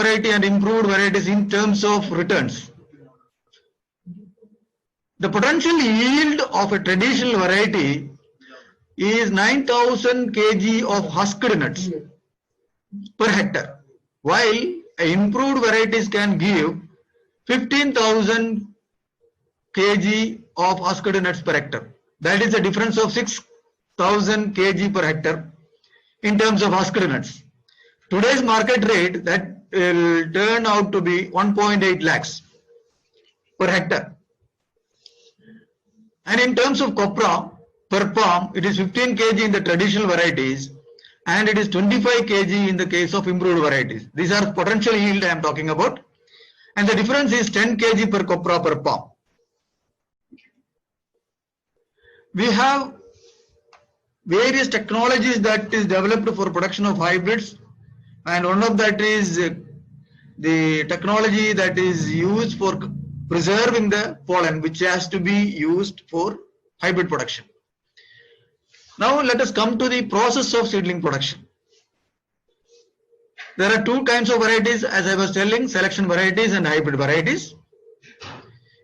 variety and improved varieties in terms of returns. The potential yield of a traditional variety is 9,000 kg of husked nuts per hectare, while improved varieties can give 15,000 kg of husked nuts per hectare. That is a difference of 6,000 kg per hectare in terms of husked nuts. Today's market rate that will turn out to be 1.8 lakhs per hectare. And in terms of copra per palm, it is 15 kg in the traditional varieties and it is 25 kg in the case of improved varieties. These are potential yield I am talking about, and the difference is 10 kg per copra per palm. We have various technologies that is developed for production of hybrids, and one of that is the technology that is used for preserving the pollen, which has to be used for hybrid production. Now let us come to the process of seedling production. There are two kinds of varieties, as I was telling, selection varieties and hybrid varieties.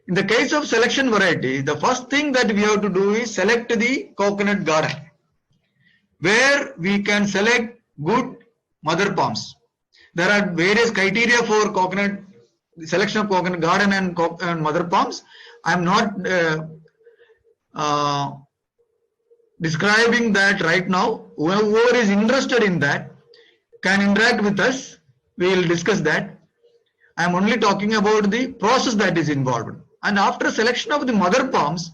In the case of selection variety, the first thing that we have to do is select the coconut garden, where we can select good mother palms. There are various criteria for coconut selection of coconut garden and mother palms. I am not describing that right now. Whoever is interested in that can interact with us. We will discuss that. I am only talking about the process that is involved. And after selection of the mother palms,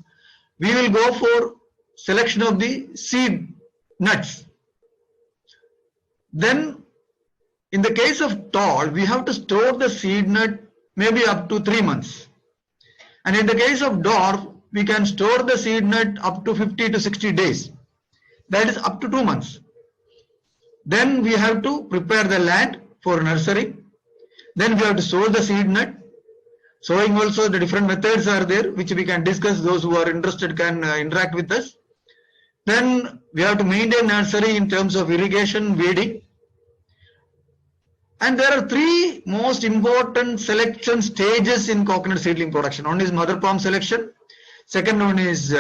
we will go for selection of the seed nuts. Then in the case of tall, we have to store the seed nut maybe up to 3 months. And in the case of dwarf, we can store the seed nut up to 50 to 60 days. That is up to 2 months. Then we have to prepare the land for nursery. Then we have to sow the seed nut. Sowing also, the different methods are there, which we can discuss. Those who are interested can interact with us. Then we have to maintain nursery in terms of irrigation, weeding. And there are three most important selection stages in coconut seedling production. One is mother palm selection, second one is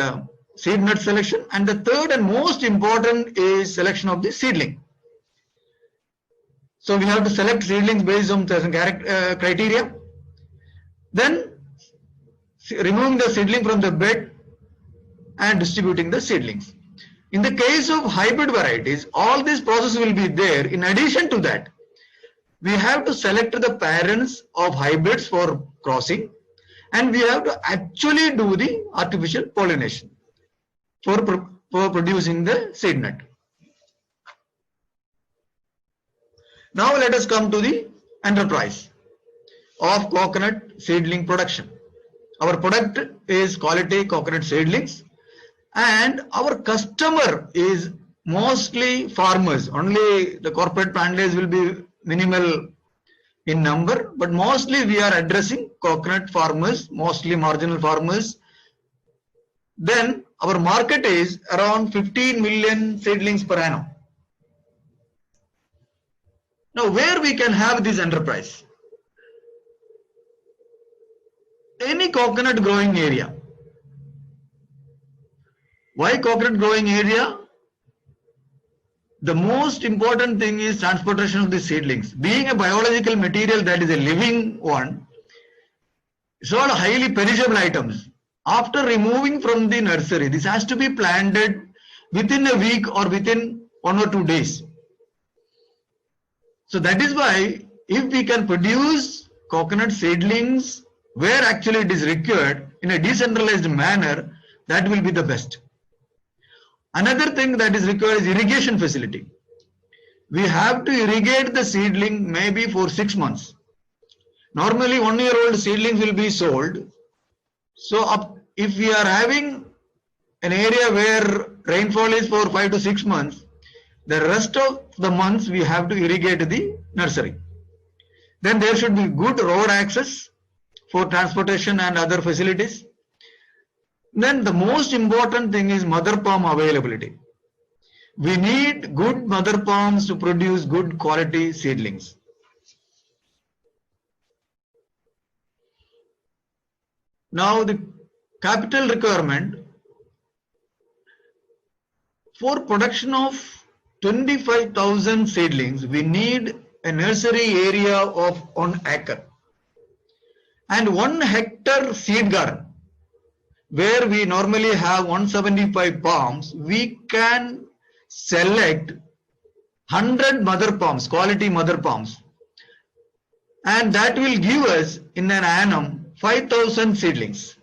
seed nut selection, and the third and most important is selection of the seedling. So we have to select seedlings based on certain criteria. Then removing the seedling from the bed and distributing the seedlings. In the case of hybrid varieties, all this process will be there. In addition to that, we have to select the parents of hybrids for crossing, and we have to actually do the artificial pollination for producing the seed nut. Now let us come to the enterprise of coconut seedling production. Our product is quality coconut seedlings, and our customer is mostly farmers. Only the corporate planters will be minimal in number, but mostly we are addressing coconut farmers, mostly marginal farmers. Then our market is around 15 million seedlings per annum. Now where we can have this enterprise? Any coconut growing area. Why coconut growing area? The most important thing is transportation of the seedlings. Being a biological material that is a living one, it's all highly perishable items. After removing from the nursery, this has to be planted within a week or within 1 or 2 days. So that is why if we can produce coconut seedlings where actually it is required in a decentralized manner, that will be the best. Another thing that is required is irrigation facility. We have to irrigate the seedling maybe for 6 months. Normally 1-year-old seedlings will be sold. So if we are having an area where rainfall is for 5 to 6 months, the rest of the months we have to irrigate the nursery. Then there should be good road access for transportation and other facilities. Then the most important thing is mother palm availability. We need good mother palms to produce good quality seedlings. Now the capital requirement for production of 25,000 seedlings, we need a nursery area of 1 acre and 1 hectare seed garden. Where we normally have 175 palms, we can select 100 mother palms, quality mother palms, and that will give us in an annum 5,000 seedlings.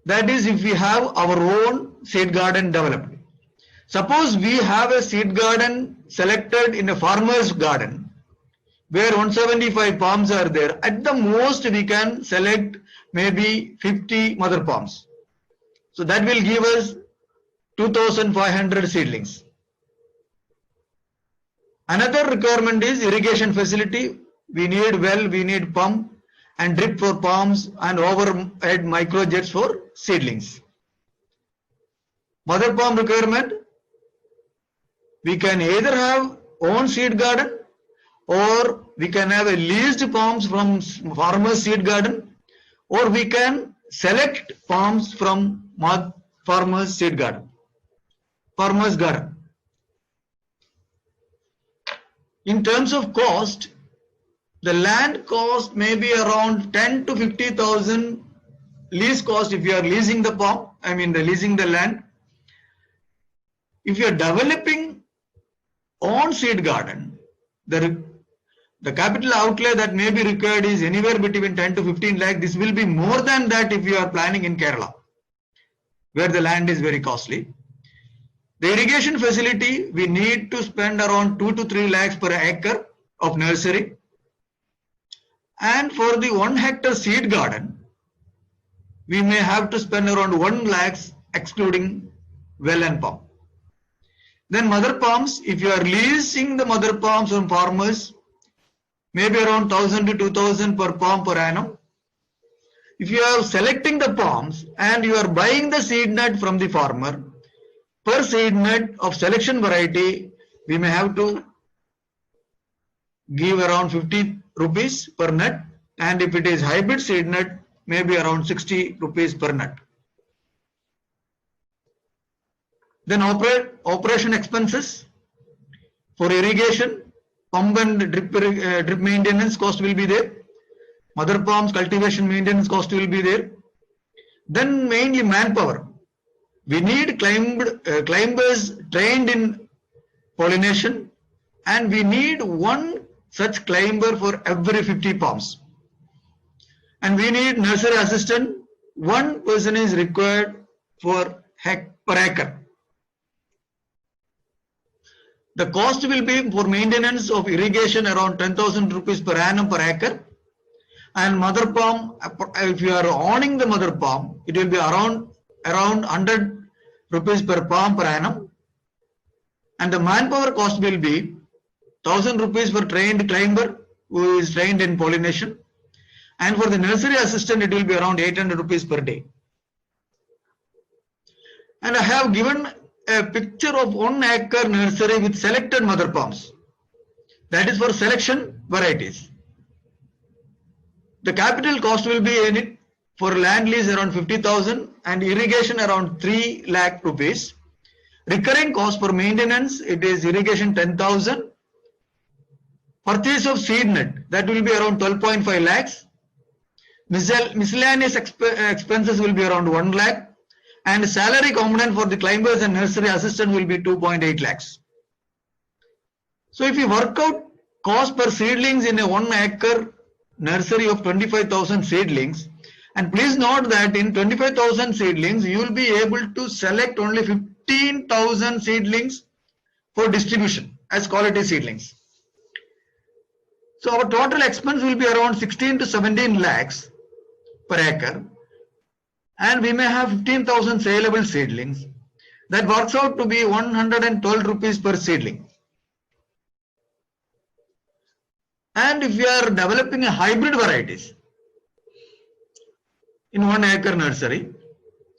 That is if we have our own seed garden developed. Suppose we have a seed garden selected in a farmer's garden where 175 palms are there. At the most we can select maybe 50 mother palms. So that will give us 2,500 seedlings. Another requirement is irrigation facility. We need well, we need pump and drip for palms and overhead micro jets for seedlings. Mother palm requirement, we can either have own seed garden or we can have a leased palms from farmer's seed garden, or we can select palms from farmer's seed garden, farmer's garden. In terms of cost, the land cost may be around 10 to 50,000 lease cost if you are leasing the palm, leasing the land. If you are developing own seed garden, the capital outlay that may be required is anywhere between 10 to 15 lakh. This will be more than that if you are planning in Kerala, where the land is very costly. The irrigation facility, we need to spend around 2 to 3 lakhs per acre of nursery. And for the 1 hectare seed garden, we may have to spend around 1 lakhs excluding well and palm. Then mother palms, if you are leasing the mother palms from farmers, maybe around 1,000 to 2,000 per palm per annum. If you are selecting the palms and you are buying the seed nut from the farmer, per seed nut of selection variety, we may have to give around 50 rupees per nut, and if it is hybrid seed nut, maybe around 60 rupees per nut. Then operation expenses for irrigation, pump and drip maintenance cost will be there. Mother palms cultivation maintenance cost will be there. Then mainly manpower. We need climbers trained in pollination, and we need 1 such climber for every 50 palms. And we need nursery assistant. 1 person is required per acre. The cost will be for maintenance of irrigation around 10,000 rupees per annum per acre. And mother palm, if you are owning the mother palm, it will be around 100 rupees per palm per annum. And the manpower cost will be 1,000 rupees for trained climber who is trained in pollination. And for the nursery assistant, it will be around 800 rupees per day. And I have given a picture of 1 acre nursery with selected mother palms. That is for selection varieties. The capital cost will be in it for land lease around 50,000 and irrigation around 3 lakh rupees. Recurring cost for maintenance, it is irrigation 10,000. Purchase of seed nut, that will be around 12.5 lakhs. Miscellaneous expenses will be around 1 lakh. And salary component for the climbers and nursery assistant will be 2.8 lakhs. So if you work out cost per seedlings in a 1 acre nursery of 25,000 seedlings, and please note that in 25,000 seedlings, you will be able to select only 15,000 seedlings for distribution as quality seedlings. So our total expense will be around 16 to 17 lakhs per acre. And we may have 15,000 saleable seedlings. That works out to be 112 rupees per seedling. And if you are developing a hybrid varieties in 1 acre nursery,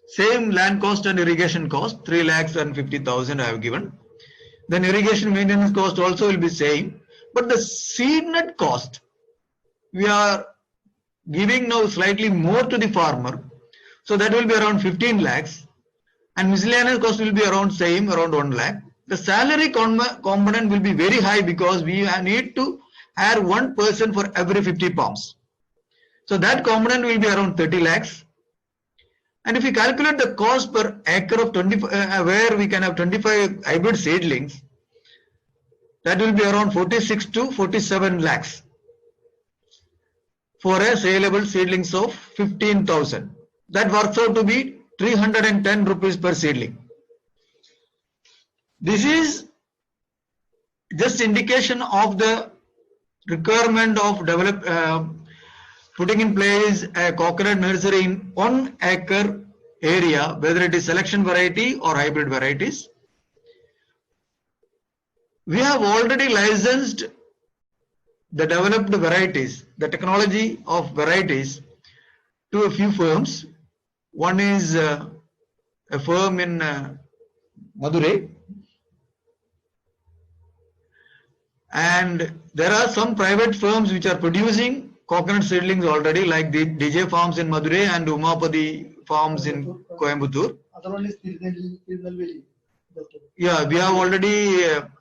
same land cost and irrigation cost, 3 lakhs and 50,000 I have given. Then irrigation maintenance cost also will be same. But the seed nut cost, we are giving now slightly more to the farmer. So that will be around 15 lakhs. And miscellaneous cost will be around same, around 1 lakh. The salary component will be very high because we need to hire one person for every 50 palms. So that component will be around 30 lakhs. And if we calculate the cost per acre of where we can have 25 hybrid seedlings, that will be around 46 to 47 lakhs for a saleable seedlings of 15,000. That works out to be 310 rupees per seedling. This is just indication of the requirement of putting in place a coconut nursery in 1 acre area, whether it is selection variety or hybrid varieties. We have already licensed the developed varieties, the technology of varieties, to a few firms. One is a firm in Madurai, and there are some private firms which are producing coconut seedlings already, like the DJ Farms in Madurai and Umapati Farms in Coimbatore. Other one is Tirunelveli. Yeah, we have already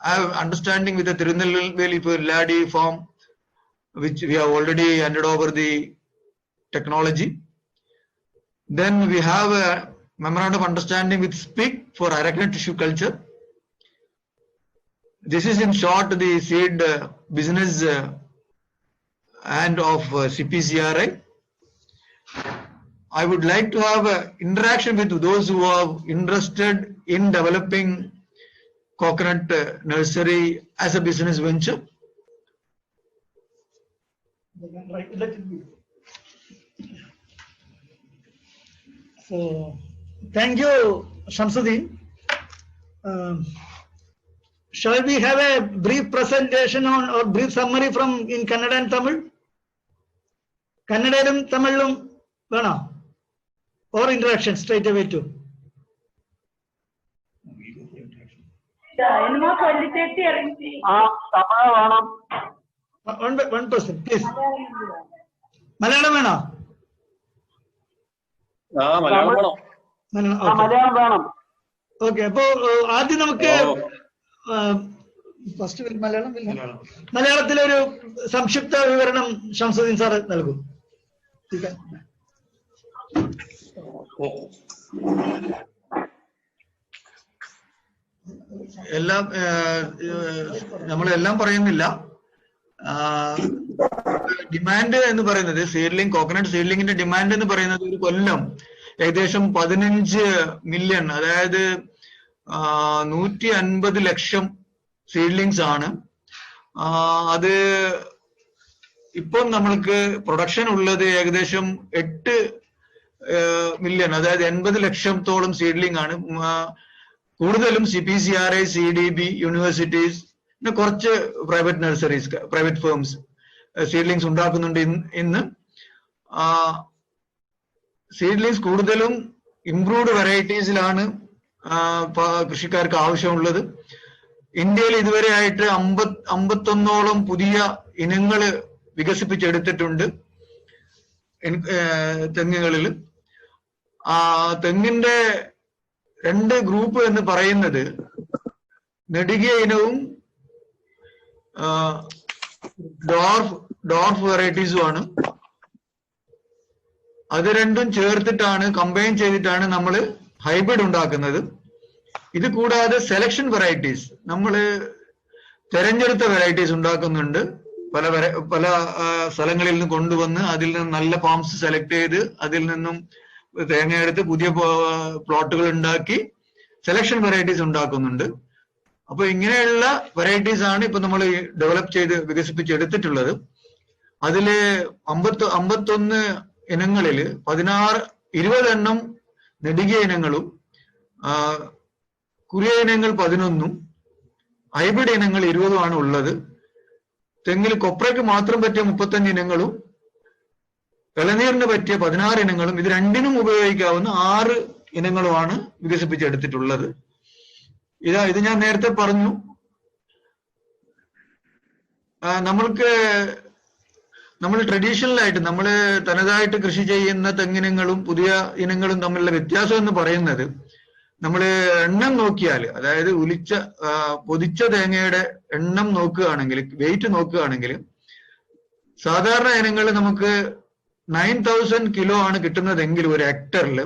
have understanding with the Tirunelveli Ladi farm, which we have already handed over the technology. Then we have a memorandum of understanding with SPIC for arachidonic tissue culture. This is in short the seed business and of CPCRI. I would like to have an interaction with those who are interested in developing coconut nursery as a business venture. So, thank you, Shamsuddin. Shall we have a brief presentation on or brief summary from in Kannada and Tamil? Kannadaiലും തമിഴിലും വേണോ? Or interaction straight away too? One person, please. Malayalam വേണോ? മലയാളം വേണം. Okay, അപ്പോ ആദ്യം നമുക്ക് first മലയാളത്തിലൊരു സംക്ഷിപ്ത വിവരണം Shamsuddin sir നൽകും. എല്ലാം നമ്മളെല്ലാം പറയുന്നില്ല. ഡിമാൻഡ് എന്ന് പറയുന്നത് സീഡ്ലിംഗ് കോക്കനട്ട് സീഡ്ലിംഗിന്റെ ഡിമാൻഡ് എന്ന് പറയുന്നത് ഒരു കൊല്ലം ഏകദേശം 15 മില്യൺ, അതായത് 150 ലക്ഷം സീഡ്ലിങ്സ് ആണ്. അത് ഇപ്പം നമ്മൾക്ക് പ്രൊഡക്ഷൻ ഉള്ളത് ഏകദേശം 8 മില്യൺ, അതായത് 80 ലക്ഷത്തോളം സീഡ്ലിംഗ് ആണ്. കൂടുതലും CPCRI, CDB, യൂണിവേഴ്സിറ്റീസ്, പിന്നെ കുറച്ച് private nurseries, private firms seedlings ഉണ്ടാക്കുന്നുണ്ട്. ഇന്ന് സീഡ്ലിങ്സ് കൂടുതലും ഇംപ്രൂവ്ഡ് വെറൈറ്റീസിലാണ് കൃഷിക്കാർക്ക് ആവശ്യമുള്ളത്. ഇന്ത്യയിൽ ഇതുവരെ ആയിട്ട് 51ഓളം പുതിയ ഇനങ്ങൾ വികസിപ്പിച്ചെടുത്തിട്ടുണ്ട് തെങ്ങുകളിൽ. തെങ്ങിന്റെ 2 ഗ്രൂപ്പ് എന്ന് പറയുന്നത് നെടുകിയ ഇനവും ഡോർഫ് വെറൈറ്റീസുമാണ്. അത് രണ്ടും ചേർത്തിട്ടാണ്, കമ്പൈൻ ചെയ്തിട്ടാണ് നമ്മൾ ഹൈബ്രിഡ് ഉണ്ടാക്കുന്നത്. ഇത് കൂടാതെ സെലക്ഷൻ വെറൈറ്റീസ്, നമ്മൾ തെരഞ്ഞെടുത്ത വെറൈറ്റീസ് ഉണ്ടാക്കുന്നുണ്ട്. പല സ്ഥലങ്ങളിൽ നിന്ന് കൊണ്ടുവന്ന് അതിൽ നിന്ന് നല്ല ഫാംസ് സെലക്ട് ചെയ്ത് അതിൽ നിന്നും തേങ്ങയെടുത്ത് പുതിയ പ്ലോട്ടുകൾ ഉണ്ടാക്കി സെലക്ഷൻ വെറൈറ്റീസ് ഉണ്ടാക്കുന്നുണ്ട്. അപ്പൊ ഇങ്ങനെയുള്ള വെറൈറ്റീസ് ആണ് ഇപ്പൊ നമ്മൾ ഡെവലപ്പ് ചെയ്ത് വികസിപ്പിച്ചെടുത്തിട്ടുള്ളത്. അതില് 51 ഇനങ്ങളിൽ 20 എണ്ണം നെടുകിയ ഇനങ്ങളും കുറിയ ഇനങ്ങൾ 11ഉം ഹൈബ്രിഡ് ഇനങ്ങൾ 20ഉമാണ് ഉള്ളത്. തെങ്ങിൽ കൊപ്രയ്ക്ക് മാത്രം പറ്റിയ 35 ഇനങ്ങളും ഇളനീരിന് പറ്റിയ 16 ഇനങ്ങളും ഇത് രണ്ടിനും ഉപയോഗിക്കാവുന്ന 6 ഇനങ്ങളുമാണ് വികസിപ്പിച്ചെടുത്തിട്ടുള്ളത്. ഇത് ഞാൻ നേരത്തെ പറഞ്ഞു. നമ്മൾ ട്രഡീഷണൽ ആയിട്ട് നമ്മൾ തനതായിട്ട് കൃഷി ചെയ്യുന്ന തെങ്ങിനങ്ങളും പുതിയ ഇനങ്ങളും തമ്മിലുള്ള വ്യത്യാസം എന്ന് പറയുന്നത്, നമ്മൾ എണ്ണം നോക്കിയാൽ, അതായത് പൊതിച്ച തേങ്ങയുടെ എണ്ണം നോക്കുകയാണെങ്കിൽ, വെയിറ്റ് നോക്കുകയാണെങ്കിൽ, സാധാരണ ഇനങ്ങൾ നമുക്ക് 9000 കിലോ ആണ് കിട്ടുന്നതെങ്കിൽ ഒരു ഹെക്ടറിൽ,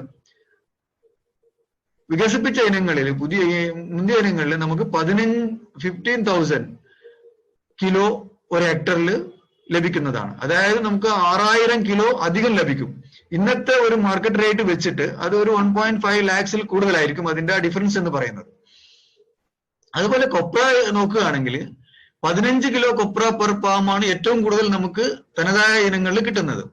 വികസിപ്പിച്ച ഇനങ്ങളിൽ മുന്തിയ ഇനങ്ങളിൽ നമുക്ക് 15,000 കിലോ ഒരു ഹെക്ടറിൽ ലഭിക്കുന്നതാണ്. അതായത് നമുക്ക് 6000 കിലോ അധികം ലഭിക്കും. ഇന്നത്തെ ഒരു മാർക്കറ്റ് റേറ്റ് വെച്ചിട്ട് അത് ഒരു 1.5 lakhs കൂടുതലായിരിക്കും അതിന്റെ ഡിഫറൻസ് എന്ന് പറയുന്നത്. അതുപോലെ കൊപ്ര നോക്കുകയാണെങ്കിൽ 15 കിലോ കൊപ്ര പെർ പാമാണ് ഏറ്റവും കൂടുതൽ നമുക്ക് തനതായ ഇനങ്ങളിൽ കിട്ടുന്നത്.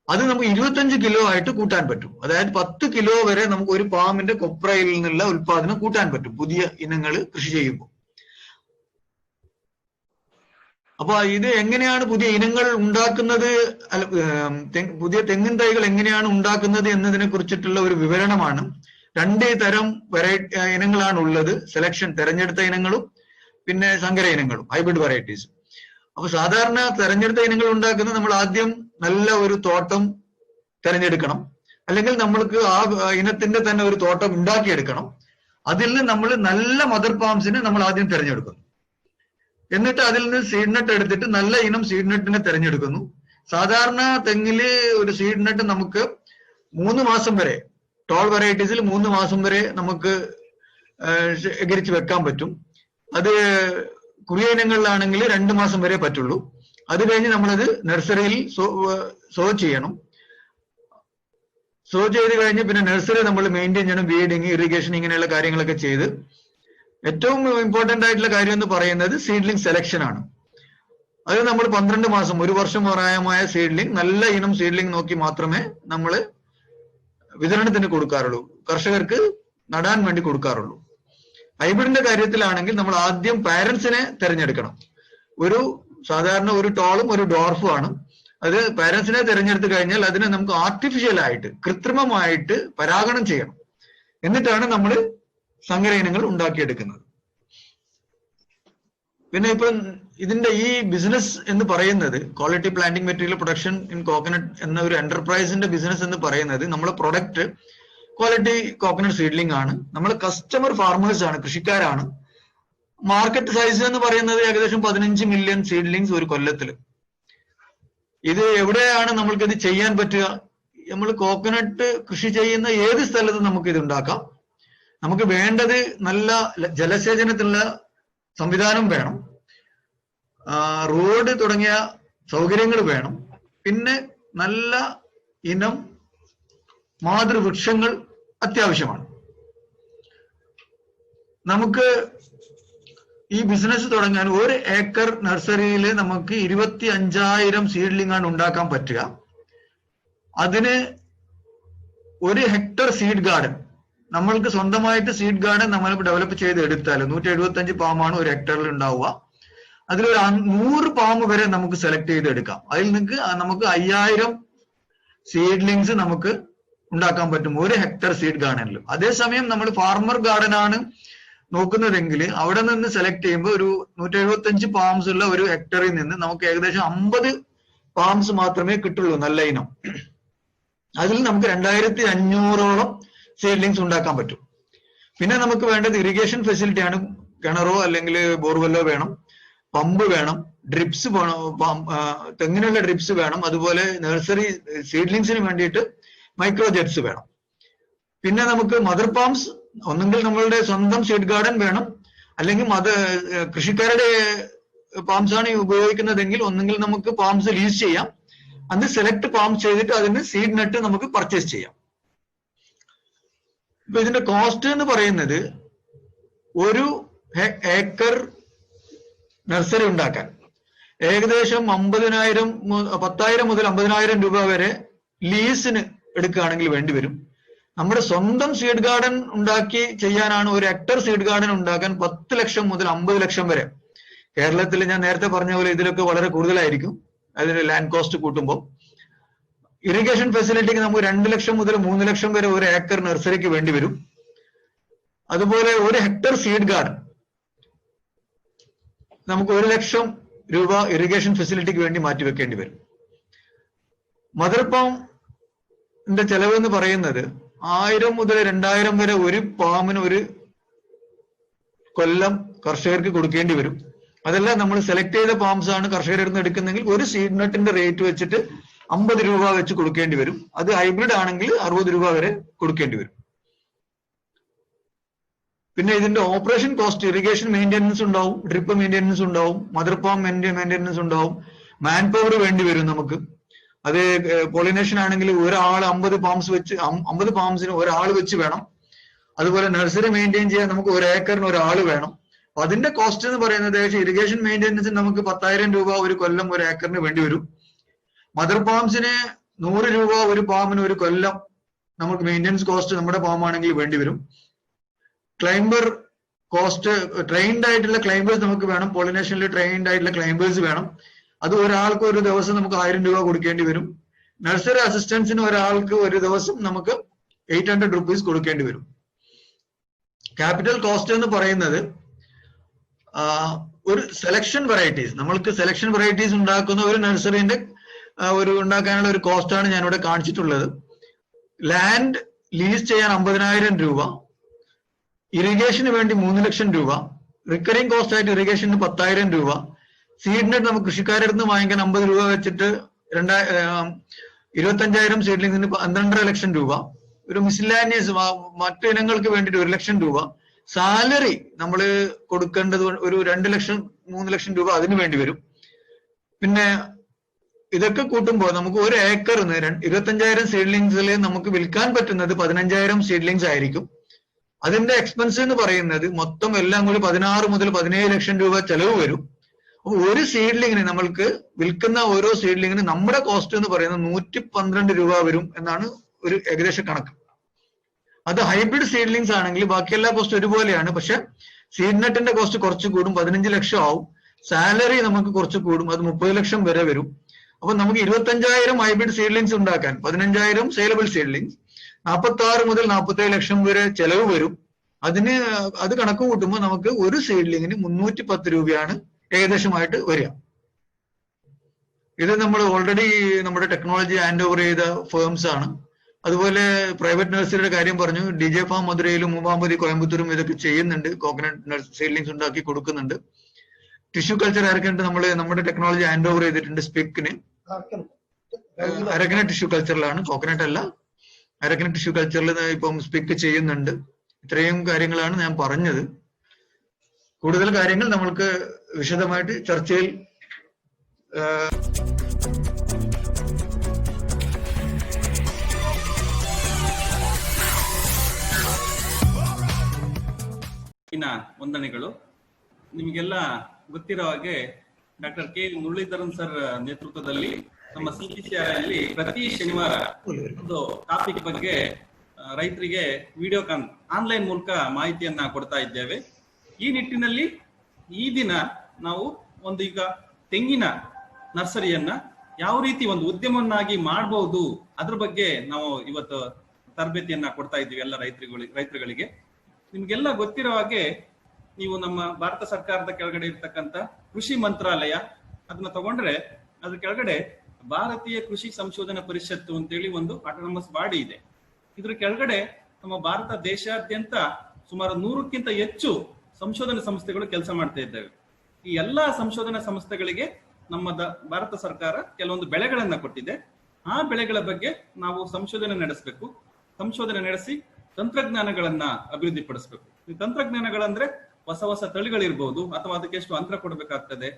അത് നമുക്ക് 25 കിലോ ആയിട്ട് കൂട്ടാൻ പറ്റും. അതായത് 10 കിലോ വരെ നമുക്ക് ഒരു പാമിന്റെ കൊപ്രയിൽ നിന്നുള്ള ഉൽപാദനം കൂട്ടാൻ പറ്റും പുതിയ ഇനങ്ങൾ കൃഷി ചെയ്യുമ്പോൾ. അപ്പൊ ഇത് എങ്ങനെയാണ് പുതിയ ഇനങ്ങൾ ഉണ്ടാക്കുന്നത്, പുതിയ തെങ്ങിൻ തൈകൾ എങ്ങനെയാണ് ഉണ്ടാക്കുന്നത് എന്നതിനെ കുറിച്ചിട്ടുള്ള ഒരു വിവരണമാണ്. 2 തരം ഇനങ്ങളാണ് ഉള്ളത്. സെലക്ഷൻ, തെരഞ്ഞെടുത്ത ഇനങ്ങളും പിന്നെ സങ്കര ഇനങ്ങളും, ഹൈബ്രിഡ് വെറൈറ്റീസും. അപ്പൊ സാധാരണ തെരഞ്ഞെടുത്ത ഇനങ്ങൾ ഉണ്ടാക്കുന്നത് നമ്മൾ ആദ്യം നല്ല ഒരു തോട്ടം തെരഞ്ഞെടുക്കണം, അല്ലെങ്കിൽ നമ്മൾക്ക് ആ ഇനത്തിന്റെ തന്നെ ഒരു തോട്ടം ഉണ്ടാക്കിയെടുക്കണം. അതിൽ നിന്ന് നമ്മൾ നല്ല മദർ പാംസിനെ നമ്മൾ ആദ്യം തിരഞ്ഞെടുക്കുന്നു. എന്നിട്ട് അതിൽ നിന്ന് സീഡ് നട്ട് എടുത്തിട്ട് നല്ല ഇനം സീഡ് നട്ടിനെ തിരഞ്ഞെടുക്കുന്നു. സാധാരണ തെങ്ങില് ഒരു സീഡ് നട്ട് നമുക്ക് 3 മാസം വരെ, ടോൾ വെറൈറ്റീസിൽ 3 മാസം വരെ നമുക്ക് ശേഖരിച്ച് വെക്കാൻ പറ്റും. അത് കുറിയ ഇനങ്ങളിലാണെങ്കിൽ 2 മാസം വരെ പറ്റുള്ളൂ. അത് കഴിഞ്ഞ് നമ്മളത് നഴ്സറിയിൽ സോ ചെയ്യണം. സോ ചെയ്ത് കഴിഞ്ഞ് പിന്നെ നഴ്സറി നമ്മൾ മെയിൻറ്റെയിൻ ചെയ്യണം, വീഡിങ്, ഇറിഗേഷൻ, ഇങ്ങനെയുള്ള കാര്യങ്ങളൊക്കെ ചെയ്ത്. ഏറ്റവും ഇമ്പോർട്ടന്റ് ആയിട്ടുള്ള കാര്യം എന്ന് പറയുന്നത് സീഡ്ലിംഗ് സെലക്ഷൻ ആണ്. അത് നമ്മൾ 12 മാസം, 1 വർഷം പ്രായമായ സീഡ്ലിംഗ്, നല്ല ഇനം സീഡ്ലിംഗ് നോക്കി മാത്രമേ നമ്മൾ വിതരണത്തിന് കൊടുക്കാറുള്ളൂ, കർഷകർക്ക് നടാൻ വേണ്ടി കൊടുക്കാറുള്ളൂ. ഹൈബ്രിഡിന്റെ കാര്യത്തിലാണെങ്കിൽ നമ്മൾ ആദ്യം പാരന്റ്സിനെ തിരഞ്ഞെടുക്കണം. സാധാരണ ഒരു ടോളും ഒരു ഡോർഫും ആണ്. അത് പാരന്റ്സിനെ തിരഞ്ഞെടുത്ത് കഴിഞ്ഞാൽ അതിനെ നമുക്ക് ആർട്ടിഫിഷ്യൽ ആയിട്ട്, കൃത്രിമമായിട്ട് പരാഗണം ചെയ്യണം. എന്നിട്ടാണ് നമ്മൾ സങ്കര ഇനങ്ങൾ ഉണ്ടാക്കിയെടുക്കുന്നത്. പിന്നെ ഇപ്പൊ ഇതിന്റെ ഈ ബിസിനസ് എന്ന് പറയുന്നത്, quality planting material production in coconut എന്ന ഒരു എന്റർപ്രൈസിന്റെ ബിസിനസ് എന്ന് പറയുന്നത്, നമ്മളെ പ്രൊഡക്റ്റ് ക്വാളിറ്റി കോക്കനട്ട് സീഡ്ലിംഗ് ആണ്. നമ്മൾ കസ്റ്റമർ ഫാർമേഴ്സ് ആണ്, കൃഷിക്കാരാണ്. മാർക്കറ്റ് സൈസ് എന്ന് പറയുന്നത് ഏകദേശം 15 മില്യൺ സീഡ്ലിംഗ്സ് ഒരു കൊല്ലത്തിൽ. ഇത് എവിടെയാണ് നമ്മൾക്കിത് ചെയ്യാൻ പറ്റുക? നമ്മൾ കോക്കനട്ട് കൃഷി ചെയ്യുന്ന ഏത് സ്ഥലത്തും നമുക്ക് ഇത് ഉണ്ടാക്കാം. നമുക്ക് വേണ്ടത് നല്ല ജലസേചനത്തിനുള്ള സംവിധാനം വേണം, റോഡ് തുടങ്ങിയ സൗകര്യങ്ങൾ വേണം, പിന്നെ നല്ല ഇനം മാതൃവൃക്ഷങ്ങൾ അത്യാവശ്യമാണ്. നമുക്ക് ഈ ബിസിനസ് തുടങ്ങാൻ 1 ഏക്കർ നഴ്സറിയിൽ നമുക്ക് 25,000 സീഡ്ലിംഗ് ആണ് ഉണ്ടാക്കാൻ പറ്റുക. അതിന് 1 ഹെക്ടർ സീഡ് ഗാർഡൻ, നമ്മൾക്ക് സ്വന്തമായിട്ട് സീഡ് ഗാർഡൻ നമ്മൾ ഡെവലപ്പ് ചെയ്ത് എടുത്താൽ 175 പാമാണ് 1 ഹെക്ടറിൽ ഉണ്ടാവുക. അതിലൊരു 100 പാമ്പ് വരെ നമുക്ക് സെലക്ട് ചെയ്ത് എടുക്കാം. അതിൽ നമുക്ക് 5000 സീഡ്ലിങ്സ് നമുക്ക് ഉണ്ടാക്കാൻ പറ്റും 1 ഹെക്ടർ സീഡ് ഗാർഡനിൽ. അതേസമയം നമ്മൾ ഫാർമർ ഗാർഡൻ ആണ് നോക്കുന്നതെങ്കിൽ അവിടെ നിന്ന് സെലക്ട് ചെയ്യുമ്പോൾ ഒരു 175 പാംസ് ഉള്ള 1 ഹെക്ടറിൽ നിന്ന് നമുക്ക് ഏകദേശം 50 പാംസ് മാത്രമേ കിട്ടുള്ളൂ നല്ല ഇനം. അതിൽ നമുക്ക് 2500ഓളം സീഡ്ലിങ്സ് ഉണ്ടാക്കാൻ പറ്റും. പിന്നെ നമുക്ക് വേണ്ടത് ഇറിഗേഷൻ ഫെസിലിറ്റി ആണ്. കിണറോ അല്ലെങ്കിൽ ബോർവെല്ലോ വേണം, പമ്പ് വേണം, ഡ്രിപ്സ് വേണം, തെങ്ങിനുള്ള ഡ്രിപ്സ് വേണം. അതുപോലെ നഴ്സറി സീഡ്ലിങ്സിന് വേണ്ടിയിട്ട് മൈക്രോ ജെറ്റ്സ് വേണം. പിന്നെ നമുക്ക് മദർ പാംസ്, ഒന്നെങ്കിൽ നമ്മളുടെ സ്വന്തം സീഡ് ഗാർഡൻ വേണം, അല്ലെങ്കിൽ കൃഷിക്കാരുടെ പാംസ് ആണ് ഉപയോഗിക്കുന്നതെങ്കിൽ ഒന്നെങ്കിൽ നമുക്ക് പാംസ് ലീസ് ചെയ്യാം. അത് സെലക്ട് പാംസ് ചെയ്തിട്ട് അതിന് സീഡ് നട്ട് നമുക്ക് പർച്ചേസ് ചെയ്യാം. ഇപ്പൊ ഇതിന്റെ കോസ്റ്റ് എന്ന് പറയുന്നത് 1 ഏക്കർ നഴ്സറി ഉണ്ടാക്കാൻ ഏകദേശം 10,000 മുതൽ 50,000 രൂപ വരെ ലീസിന് എടുക്കുകയാണെങ്കിൽ വേണ്ടിവരും. നമ്മുടെ സ്വന്തം സീഡ് ഗാർഡൻ ഉണ്ടാക്കി ചെയ്യാനാണ് 1 ഹെക്ടർ സീഡ് ഗാർഡൻ ഉണ്ടാക്കാൻ 10 ലക്ഷം മുതൽ 50 ലക്ഷം വരെ. കേരളത്തിൽ ഞാൻ നേരത്തെ പറഞ്ഞ പോലെ ഇതിലൊക്കെ വളരെ കൂടുതലായിരിക്കും അതിന് ലാൻഡ് കോസ്റ്റ് കൂട്ടുമ്പോൾ. ഇറിഗേഷൻ ഫെസിലിറ്റിക്ക് നമുക്ക് 2 ലക്ഷം മുതൽ 3 ലക്ഷം വരെ 1 ഏക്കർ നഴ്സറിക്ക് വേണ്ടി വരും. അതുപോലെ 1 ഹെക്ടർ സീഡ് ഗാർഡൻ നമുക്ക് 1 ലക്ഷം രൂപ ഇറിഗേഷൻ ഫെസിലിറ്റിക്ക് വേണ്ടി മാറ്റിവെക്കേണ്ടി വരും. മദർ പാമിന്റെ ചെലവ് എന്ന് പറയുന്നത് 1000 മുതൽ 2000 വരെ ഒരു പാമിന് ഒരു കൊല്ലം കർഷകർക്ക് കൊടുക്കേണ്ടി വരും. അതെല്ലാം നമ്മൾ സെലക്ട് ചെയ്ത പാംസ് ആണ് കർഷകരിൽ നിന്ന് എടുക്കുന്നെങ്കിൽ ഒരു സീഡ് നട്ടിന്റെ റേറ്റ് വെച്ചിട്ട് 50 രൂപ വെച്ച് കൊടുക്കേണ്ടി വരും. അത് ഹൈബ്രിഡ് ആണെങ്കിൽ 60 രൂപ വരെ കൊടുക്കേണ്ടി വരും. പിന്നെ ഇതിന്റെ ഓപ്പറേഷൻ കോസ്റ്റ്, ഇറിഗേഷൻ മെയിൻ്റെനൻസ് ഉണ്ടാവും, ഡ്രിപ്പ് മെയിൻ്റെനൻസ് ഉണ്ടാവും, മദർ പാം മെയിൻ്റെനൻസ് ഉണ്ടാവും, മാൻ പവർ വേണ്ടി വരും നമുക്ക്. അത് പോളിനേഷൻ ആണെങ്കിൽ ഒരാൾ 50 പാംസ് വെച്ച് 50 പാംസിന് ഒരാൾ വെച്ച് വേണം. അതുപോലെ നഴ്സറി മെയിൻറ്റെയിൻ ചെയ്യാൻ നമുക്ക് 1 ഏക്കറിന് ഒരാൾ വേണം. അപ്പൊ അതിന്റെ കോസ്റ്റ് എന്ന് പറയുന്നത് ഏകദേശം ഇറിഗേഷൻ മെയിൻ്റെനൻസിന് നമുക്ക് 10,000 രൂപ ഒരു കൊല്ലം 1 ഏക്കറിന് വേണ്ടി വരും. മദർ പാംസിന് 100 രൂപ ഒരു പാമ്പിന് ഒരു കൊല്ലം നമുക്ക് മെയിൻ്റെനൻസ് കോസ്റ്റ് നമ്മുടെ പാം ആണെങ്കിൽ വേണ്ടി വരും. ക്ലൈംബർ കോസ്റ്റ്, ട്രെയിൻഡ് ആയിട്ടുള്ള ക്ലൈംബേഴ്സ് നമുക്ക് വേണം, പോളിനേഷനിൽ ട്രെയിൻഡ് ആയിട്ടുള്ള ക്ലൈംബേഴ്സ് വേണം. അത് ഒരാൾക്ക് ഒരു ദിവസം നമുക്ക് 1000 രൂപ കൊടുക്കേണ്ടി വരും. നഴ്സറി അസിസ്റ്റൻസിന് ഒരാൾക്ക് ഒരു ദിവസം നമുക്ക് 800 റുപ്പീസ് കൊടുക്കേണ്ടി വരും. ക്യാപിറ്റൽ കോസ്റ്റ് എന്ന് പറയുന്നത് ഒരു സെലക്ഷൻ വെറൈറ്റീസ്, നമ്മൾക്ക് സെലക്ഷൻ വെറൈറ്റീസ് ഉണ്ടാക്കുന്ന ഒരു നഴ്സറിന്റെ ഉണ്ടാക്കാനുള്ള ഒരു കോസ്റ്റാണ് ഞാനിവിടെ കാണിച്ചിട്ടുള്ളത്. ലാൻഡ് ലീസ് ചെയ്യാൻ 50,000 രൂപ, ഇറിഗേഷന് വേണ്ടി 3 ലക്ഷം രൂപ, റിക്കറിംഗ് കോസ്റ്റ് ആയിട്ട് ഇറിഗേഷന് 10,000 രൂപ, സീഡ് നെറ്റ് നമുക്ക് കൃഷിക്കാരുടെ നിന്ന് വാങ്ങിക്കാൻ 50 രൂപ വെച്ചിട്ട് 25,000 സീഡ്ലിംഗ്സിന് 12.5 ലക്ഷം രൂപ, ഒരു മിസ്ലാനിയസ് മറ്റു ഇനങ്ങൾക്ക് വേണ്ടിയിട്ട് 1 ലക്ഷം രൂപ, സാലറി നമ്മൾ കൊടുക്കേണ്ടത് ഒരു 2 ലക്ഷം 3 ലക്ഷം രൂപ അതിന് വേണ്ടി വരും. പിന്നെ ഇതൊക്കെ കൂട്ടുമ്പോൾ നമുക്ക് 1 ഏക്കറിന് 25,000 സീഡ്ലിംഗ്സിൽ നമുക്ക് വിൽക്കാൻ പറ്റുന്നത് 15,000 സീഡ്ലിംഗ്സ് ആയിരിക്കും. അതിന്റെ എക്സ്പെൻസ് എന്ന് പറയുന്നത് മൊത്തം എല്ലാം കൂടി 16 മുതൽ 17 ലക്ഷം രൂപ ചെലവ് വരും. അപ്പൊ ഒരു സീഡ്ലിങ്ങിന് നമ്മൾക്ക് വിൽക്കുന്ന ഓരോ സീഡ്ലിങ്ങിന് നമ്മുടെ കോസ്റ്റ് എന്ന് പറയുന്നത് 112 രൂപ വരും എന്നാണ് ഒരു ഏകദേശ കണക്ക്. അത് ഹൈബ്രിഡ് സീഡ്ലിങ്സ് ആണെങ്കിൽ ബാക്കി എല്ലാ കോസ്റ്റ് ഒരുപോലെയാണ്. പക്ഷെ സീഡ് നെറ്റിന്റെ കോസ്റ്റ് കുറച്ച് കൂടും, 15 ലക്ഷം ആവും. സാലറി നമുക്ക് കുറച്ച് കൂടും, അത് 30 ലക്ഷം വരെ വരും. അപ്പൊ നമുക്ക് 25,000 ഹൈബ്രിഡ് സീഡ്ലിങ്സ് ഉണ്ടാക്കാൻ 15,000 സെയിലബിൾ സീഡ്ലിങ്സ്, 46 മുതൽ 47 ലക്ഷം വരെ ചെലവ് വരും. അത് കണക്ക് കൂട്ടുമ്പോൾ നമുക്ക് ഒരു സീഡ്ലിങ്ങിന് 310 രൂപയാണ് ഏകദേശമായിട്ട് വരിക. ഇത് നമ്മൾ ഓൾറെഡി നമ്മുടെ ടെക്നോളജി ഹാൻഡ് ഓവർ ചെയ്ത ഫേംസ് ആണ്. അതുപോലെ പ്രൈവറ്റ് നഴ്സറിയുടെ കാര്യം പറഞ്ഞു, DJ ഫാം മധുരയിലും മൂവാമ്പതി കോയമ്പത്തൂരും ഇതൊക്കെ ചെയ്യുന്നുണ്ട്, കോക്കനട്ട് സീഡ്ലിങ്സ് ഉണ്ടാക്കി കൊടുക്കുന്നുണ്ട്. ടിഷ്യൂ കൾച്ചർ ആർക്കുണ്ട് നമ്മുടെ ടെക്നോളജി ഹാൻഡ് ഓവർ ചെയ്തിട്ടുണ്ട് സ്പിക്കിന്. അരക്കന ടിഷ്യൂ കൾച്ചറിലാണ്, കോക്കനട്ട് അല്ല, അരക്കന ടിഷ്യൂ കൾച്ചറിൽ ഇപ്പം സ്പിക്ക് ചെയ്യുന്നുണ്ട്. ഇത്രയും കാര്യങ്ങളാണ് ഞാൻ പറഞ്ഞത്. കൂടുതൽ കാര്യങ്ങൾ നമ്മൾക്ക് വിശദമായിട്ട് ചർച്ചയിൽ ವಂದನೆಗಳು. ನಿಮಗೆಲ್ಲ ಗೊತ್ತಿರೋ ಹಾಗೆ ಡಾಕ್ಟರ್ ಕೆ ಮುರಳೀಧರನ್ ಸರ್ ನೇತೃತ್ವದಲ್ಲಿ ನಮ್ಮ CPCRI ಅಲ್ಲಿ ಪ್ರತಿ ಶನಿವಾರ ಒಂದು ಟಾಪಿಕ್ ಬಗ್ಗೆ ರೈತರಿಗೆ ವಿಡಿಯೋ ಆನ್ಲೈನ್ ಮೂಲಕ ಮಾಹಿತಿಯನ್ನ ಕೊಡ್ತಾ ಇದ್ದೇವೆ. ಈ ನಿಟ್ಟಿನಲ್ಲಿ ಈ ದಿನ ನಾವು ಒಂದು ಈಗ ತೆಂಗಿನ ನರ್ಸರಿಯನ್ನ ಯಾವ ರೀತಿ ಒಂದು ಉದ್ಯಮವನ್ನಾಗಿ ಮಾಡಬಹುದು ಅದ್ರ ಬಗ್ಗೆ ನಾವು ಇವತ್ತು ತರಬೇತಿಯನ್ನ ಕೊಡ್ತಾ ಇದ್ದೀವಿ ಎಲ್ಲ ರೈತರುಗಳಿಗೆ. ನಿಮ್ಗೆಲ್ಲ ಗೊತ್ತಿರೋ ಹಾಗೆ ನೀವು ನಮ್ಮ ಭಾರತ ಸರ್ಕಾರದ ಕೆಳಗಡೆ ಇರ್ತಕ್ಕಂಥ ಕೃಷಿ ಮಂತ್ರಾಲಯ ಅದನ್ನ ತಗೊಂಡ್ರೆ ಅದ್ರ ಕೆಳಗಡೆ ಭಾರತೀಯ ಕೃಷಿ ಸಂಶೋಧನಾ ಪರಿಷತ್ತು ಅಂತೇಳಿ ಒಂದು ಆಟೋನಮಸ್ ಬಾಡಿ ಇದೆ. ಇದ್ರ ಕೆಳಗಡೆ ನಮ್ಮ ಭಾರತ ದೇಶಾದ್ಯಂತ ಸುಮಾರು 100ಕ್ಕಿಂತ ಹೆಚ್ಚು ಸಂಶೋಧನಾ ಸಂಸ್ಥೆಗಳು ಕೆಲಸ ಮಾಡ್ತಾ ಇದ್ದೇವೆ. ಈ ಎಲ್ಲಾ ಸಂಶೋಧನಾ ಸಂಸ್ಥೆಗಳಿಗೆ ನಮ್ಮ ಭಾರತ ಸರ್ಕಾರ ಕೆಲವೊಂದು ಬೆಳೆಗಳನ್ನ ಕೊಟ್ಟಿದೆ. ಆ ಬೆಳೆಗಳ ಬಗ್ಗೆ ನಾವು ಸಂಶೋಧನೆ ನಡೆಸಬೇಕು. ಸಂಶೋಧನೆ ನಡೆಸಿ ತಂತ್ರಜ್ಞಾನಗಳನ್ನ ಅಭಿವೃದ್ಧಿ ಪಡಿಸಬೇಕು. ಈ ತಂತ್ರಜ್ಞಾನಗಳಂದ್ರೆ ಹೊಸ ಹೊಸ ತಳಿಗಳಿರ್ಬೋದು, ಅಥವಾ ಅದಕ್ಕೆ ಎಷ್ಟು ಅಂತರ ಕೊಡ್ಬೇಕಾಗ್ತದೆ,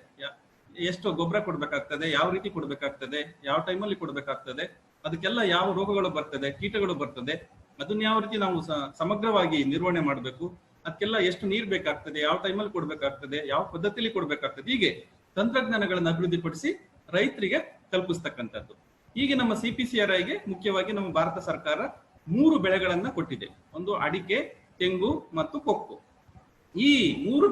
ಎಷ್ಟು ಗೊಬ್ಬರ ಕೊಡ್ಬೇಕಾಗ್ತದೆ, ಯಾವ ರೀತಿ ಕೊಡ್ಬೇಕಾಗ್ತದೆ, ಯಾವ ಟೈಮಲ್ಲಿ ಕೊಡ್ಬೇಕಾಗ್ತದೆ, ಅದಕ್ಕೆಲ್ಲ ಯಾವ ರೋಗಗಳು ಬರ್ತದೆ, ಕೀಟಗಳು ಬರ್ತದೆ, ಅದನ್ನ ಯಾವ ರೀತಿ ನಾವು ಸಮಗ್ರವಾಗಿ ನಿರ್ವಹಣೆ ಮಾಡಬೇಕು, ಅದಕ್ಕೆಲ್ಲ ಎಷ್ಟು ನೀರ್ ಬೇಕಾಗ್ತದೆ, ಯಾವ ಟೈಮಲ್ಲಿ ಕೊಡ್ಬೇಕಾಗ್ತದೆ, ಯಾವ ಪದ್ಧತಿಯಲ್ಲಿ ಕೊಡ್ಬೇಕಾಗ್ತದೆ, ಹೀಗೆ ತಂತ್ರಜ್ಞಾನಗಳನ್ನ ಅಭಿವೃದ್ಧಿಪಡಿಸಿ ರೈತರಿಗೆ ತಲುಪಿಸ್ತಕ್ಕಂಥದ್ದು. ಹೀಗೆ ನಮ್ಮ CPCRIಗೆ ಮುಖ್ಯವಾಗಿ ನಮ್ಮ ಭಾರತ ಸರ್ಕಾರ 3 ಬೆಳೆಗಳನ್ನ ಕೊಟ್ಟಿದೆ. ಒಂದು ಅಡಿಕೆ, ತೆಂಗು ಮತ್ತು ಕೊಕ್ಕೋ. ಈ 3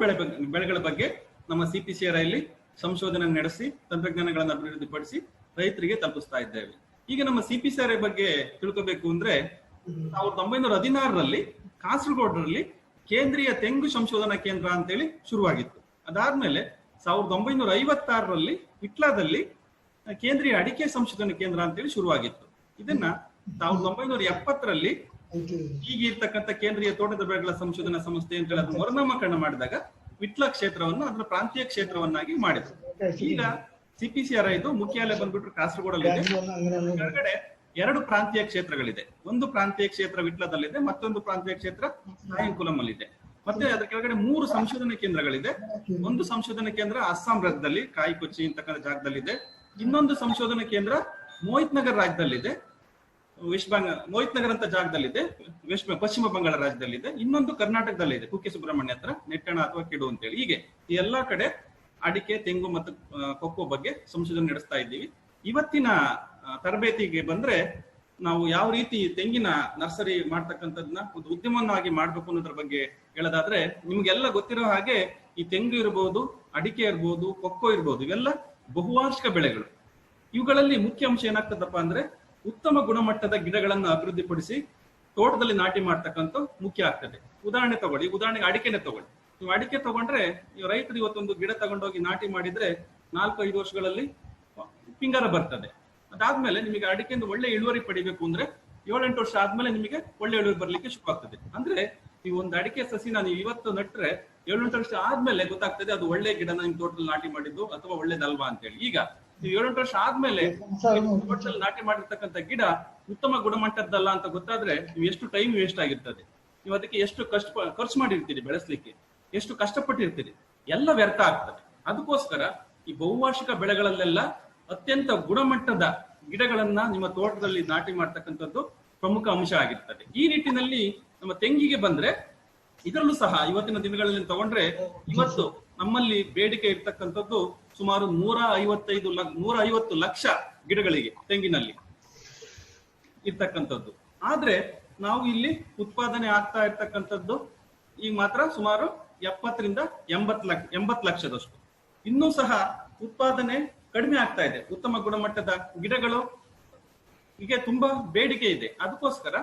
ಬೆಳೆಗಳ ಬಗ್ಗೆ ನಮ್ಮ CPCRIಯಲ್ಲಿ ಸಂಶೋಧನೆ ನಡೆಸಿ ತಂತ್ರಜ್ಞಾನಗಳನ್ನು ಅಭಿವೃದ್ಧಿಪಡಿಸಿ ರೈತರಿಗೆ ತಲುಪಿಸ್ತಾ ಇದ್ದೇವೆ. ಈಗ ನಮ್ಮ CPCRI ಬಗ್ಗೆ ತಿಳ್ಕೋಬೇಕು ಅಂದ್ರೆ 1916ರಲ್ಲಿ ಕಾಸರಗೋಡ್ರಲ್ಲಿ ಕೇಂದ್ರೀಯ ತೆಂಗು ಸಂಶೋಧನಾ ಕೇಂದ್ರ ಅಂತೇಳಿ ಶುರುವಾಗಿತ್ತು. ಅದಾದ್ಮೇಲೆ 1956ರಲ್ಲಿ ವಿಟ್ಲಾದಲ್ಲಿ ಕೇಂದ್ರೀಯ ಅಡಿಕೆ ಸಂಶೋಧನಾ ಕೇಂದ್ರ ಅಂತೇಳಿ ಶುರುವಾಗಿತ್ತು. ಇದನ್ನ 1970ರಲ್ಲಿ ಈಗ ಇರ್ತಕ್ಕಂಥ ಕೇಂದ್ರೀಯ ತೋಟದ ಬೆಳೆಗಳ ಸಂಶೋಧನಾ ಸಂಸ್ಥೆ ಅಂತ ಹೇಳಿ ಅದನ್ನು ಮರುನಾಮಕರಣ ಮಾಡಿದಾಗ ವಿಟ್ಲ ಕ್ಷೇತ್ರವನ್ನು ಅದರ ಪ್ರಾಂತೀಯ ಕ್ಷೇತ್ರವನ್ನಾಗಿ ಮಾಡಿದ್ರು. ಈಗ CPCRI ಇದು ಮುಖ್ಯಾಲಯ ಬಂದ್ಬಿಟ್ಟು ಕಾಸರಗೋಡಲ್ಲಿದೆ. ಕೆಳಗಡೆ 2 ಪ್ರಾಂತೀಯ ಕ್ಷೇತ್ರಗಳಿದೆ. ಒಂದು ಪ್ರಾಂತೀಯ ಕ್ಷೇತ್ರ ವಿಟ್ಲದಲ್ಲಿದೆ, ಮತ್ತೊಂದು ಪ್ರಾಂತೀಯ ಕ್ಷೇತ್ರ ಕಾಯಂಕುಲಂಲ್ಲಿದೆ. ಮತ್ತೆ ಅದರ ಕೆಳಗಡೆ 3 ಸಂಶೋಧನಾ ಕೇಂದ್ರಗಳಿದೆ. ಒಂದು ಸಂಶೋಧನಾ ಕೇಂದ್ರ ಅಸ್ಸಾಂ ರಾಜ್ಯದಲ್ಲಿ ಕಾಯಿಕೊಚ್ಚಿ ಅಂತಕ್ಕಂಥ ಜಾಗದಲ್ಲಿದೆ. ಇನ್ನೊಂದು ಸಂಶೋಧನಾ ಕೇಂದ್ರ ಮೋಹಿತ್ ನಗರ್ ರಾಜ್ಯದಲ್ಲಿದೆ, ಮೋಹಿತ್ ನಗರ್ ಅಂತ ಜಾಗದಲ್ಲಿದೆ, ಪಶ್ಚಿಮ ಬಂಗಾಳ ರಾಜ್ಯದಲ್ಲಿದೆ. ಇನ್ನೊಂದು ಕರ್ನಾಟಕದಲ್ಲಿದೆ, ಕುಕ್ಕೆ ಸುಬ್ರಹ್ಮಣ್ಯ ಹತ್ರ, ನೆಟ್ಟಣ ಅಥವಾ ಕೆಡು ಅಂತೇಳಿ. ಹೀಗೆ ಈ ಎಲ್ಲಾ ಕಡೆ ಅಡಿಕೆ, ತೆಂಗು ಮತ್ತು ಕೊಕ್ಕೋ ಬಗ್ಗೆ ಸಂಶೋಧನೆ ನಡೆಸ್ತಾ ಇದ್ದೀವಿ. ಇವತ್ತಿನ ತರಬೇತಿಗೆ ಬಂದ್ರೆ ನಾವು ಯಾವ ರೀತಿ ತೆಂಗಿನ ನರ್ಸರಿ ಮಾಡ್ತಕ್ಕಂಥದ್ದನ್ನ ಒಂದು ಉದ್ಯಮವನ್ನಾಗಿ ಮಾಡ್ಬೇಕು ಅನ್ನೋದ್ರ ಬಗ್ಗೆ ಹೇಳೋದಾದ್ರೆ, ನಿಮ್ಗೆಲ್ಲ ಗೊತ್ತಿರೋ ಹಾಗೆ ಈ ತೆಂಗು ಇರ್ಬೋದು, ಅಡಿಕೆ ಇರ್ಬೋದು, ಕೊಕ್ಕೋ ಇರ್ಬೋದು, ಇವೆಲ್ಲ ಬಹುವಾರ್ಷಿಕ ಬೆಳೆಗಳು. ಇವುಗಳಲ್ಲಿ ಮುಖ್ಯ ಅಂಶ ಏನಾಗ್ತದಪ್ಪ ಅಂದ್ರೆ ಉತ್ತಮ ಗುಣಮಟ್ಟದ ಗಿಡಗಳನ್ನ ಅಭಿವೃದ್ಧಿಪಡಿಸಿ ತೋಟದಲ್ಲಿ ನಾಟಿ ಮಾಡ್ತಕ್ಕಂಥ ಮುಖ್ಯ ಆಗ್ತದೆ. ಉದಾಹರಣೆಗೆ ಅಡಿಕೆನೆ ತಗೊಳ್ಳಿ. ನೀವು ಅಡಿಕೆ ತಗೊಂಡ್ರೆ ರೈತರು ಇವತ್ತೊಂದು ಗಿಡ ತಗೊಂಡೋಗಿ ನಾಟಿ ಮಾಡಿದ್ರೆ 4-5 ವರ್ಷಗಳಲ್ಲಿ ಪಿಂಗಾರ ಬರ್ತದೆ. ಅದಾದ್ಮೇಲೆ ನಿಮಗೆ ಅಡಿಕೆಯಿಂದ ಒಳ್ಳೆ ಇಳುವರಿ ಪಡಿಬೇಕು ಅಂದ್ರೆ 7-8 ವರ್ಷ ಆದ್ಮೇಲೆ ನಿಮಗೆ ಒಳ್ಳೆ ಇಳುವರಿ ಬರ್ಲಿಕ್ಕೆ ಶುರು ಆಗ್ತದೆ. ಅಂದ್ರೆ ನೀವು ಒಂದು ಅಡಿಕೆ ಸಸಿನ ನೀವು ಇವತ್ತು ನಟ್ರೆ 7-8 ವರ್ಷ ಆದ್ಮೇಲೆ ಗೊತ್ತಾಗ್ತದೆ ಅದು ಒಳ್ಳೆ ಗಿಡನ ನಿಮ್ ತೋಟದಲ್ಲಿ ನಾಟಿ ಮಾಡಿದ್ದು ಅಥವಾ ಒಳ್ಳೇದಲ್ವಾ ಅಂತೇಳಿ. ಈಗ ನೀವು 7-8 ವರ್ಷ ಆದ್ಮೇಲೆ ತೋಟದಲ್ಲಿ ನಾಟಿ ಮಾಡಿರ್ತಕ್ಕಂಥ ಗಿಡ ಉತ್ತಮ ಗುಣಮಟ್ಟದ್ದಲ್ಲ ಅಂತ ಗೊತ್ತಾದ್ರೆ ನೀವು ಎಷ್ಟು ಟೈಮ್ ವೇಸ್ಟ್ ಆಗಿರ್ತದೆ, ನೀವು ಅದಕ್ಕೆ ಎಷ್ಟು ಖರ್ಚು ಮಾಡಿರ್ತೀರಿ, ಬೆಳೆಸ್ಲಿಕ್ಕೆ ಎಷ್ಟು ಕಷ್ಟಪಟ್ಟಿರ್ತೀರಿ, ಎಲ್ಲ ವ್ಯರ್ಥ ಆಗ್ತದೆ. ಅದಕ್ಕೋಸ್ಕರ ಈ ಬಹುವಾರ್ಷಿಕ ಬೆಳೆಗಳಲ್ಲೆಲ್ಲ ಅತ್ಯಂತ ಗುಣಮಟ್ಟದ ಗಿಡಗಳನ್ನ ನಿಮ್ಮ ತೋಟದಲ್ಲಿ ನಾಟಿ ಮಾಡ್ತಕ್ಕಂಥದ್ದು ಪ್ರಮುಖ ಅಂಶ ಆಗಿರ್ತದೆ. ಈ ನಿಟ್ಟಿನಲ್ಲಿ ನಮ್ಮ ತೆಂಗಿಗೆ ಬಂದ್ರೆ ಇದರಲ್ಲೂ ಸಹ ಇವತ್ತಿನ ದಿನಗಳಲ್ಲಿ ತಗೊಂಡ್ರೆ ಇವತ್ತು ನಮ್ಮಲ್ಲಿ ಬೇಡಿಕೆ ಇರ್ತಕ್ಕಂಥದ್ದು ಸುಮಾರು 150 ಲಕ್ಷ ಗಿಡಗಳಿಗೆ ತೆಂಗಿನಲ್ಲಿ ಇರ್ತಕ್ಕಂಥದ್ದು. ಆದ್ರೆ ನಾವು ಇಲ್ಲಿ ಉತ್ಪಾದನೆ ಆಗ್ತಾ ಇರ್ತಕ್ಕಂಥದ್ದು ಈಗ ಮಾತ್ರ ಸುಮಾರು 70ರಿಂದ 80 ಲಕ್ಷದಷ್ಟು. ಇನ್ನೂ ಸಹ ಉತ್ಪಾದನೆ ಕಡಿಮೆ ಆಗ್ತಾ ಇದೆ. ಉತ್ತಮ ಗುಣಮಟ್ಟದ ಗಿಡಗಳು ಈಗ ತುಂಬಾ ಬೇಡಿಕೆ ಇದೆ. ಅದಕ್ಕೋಸ್ಕರ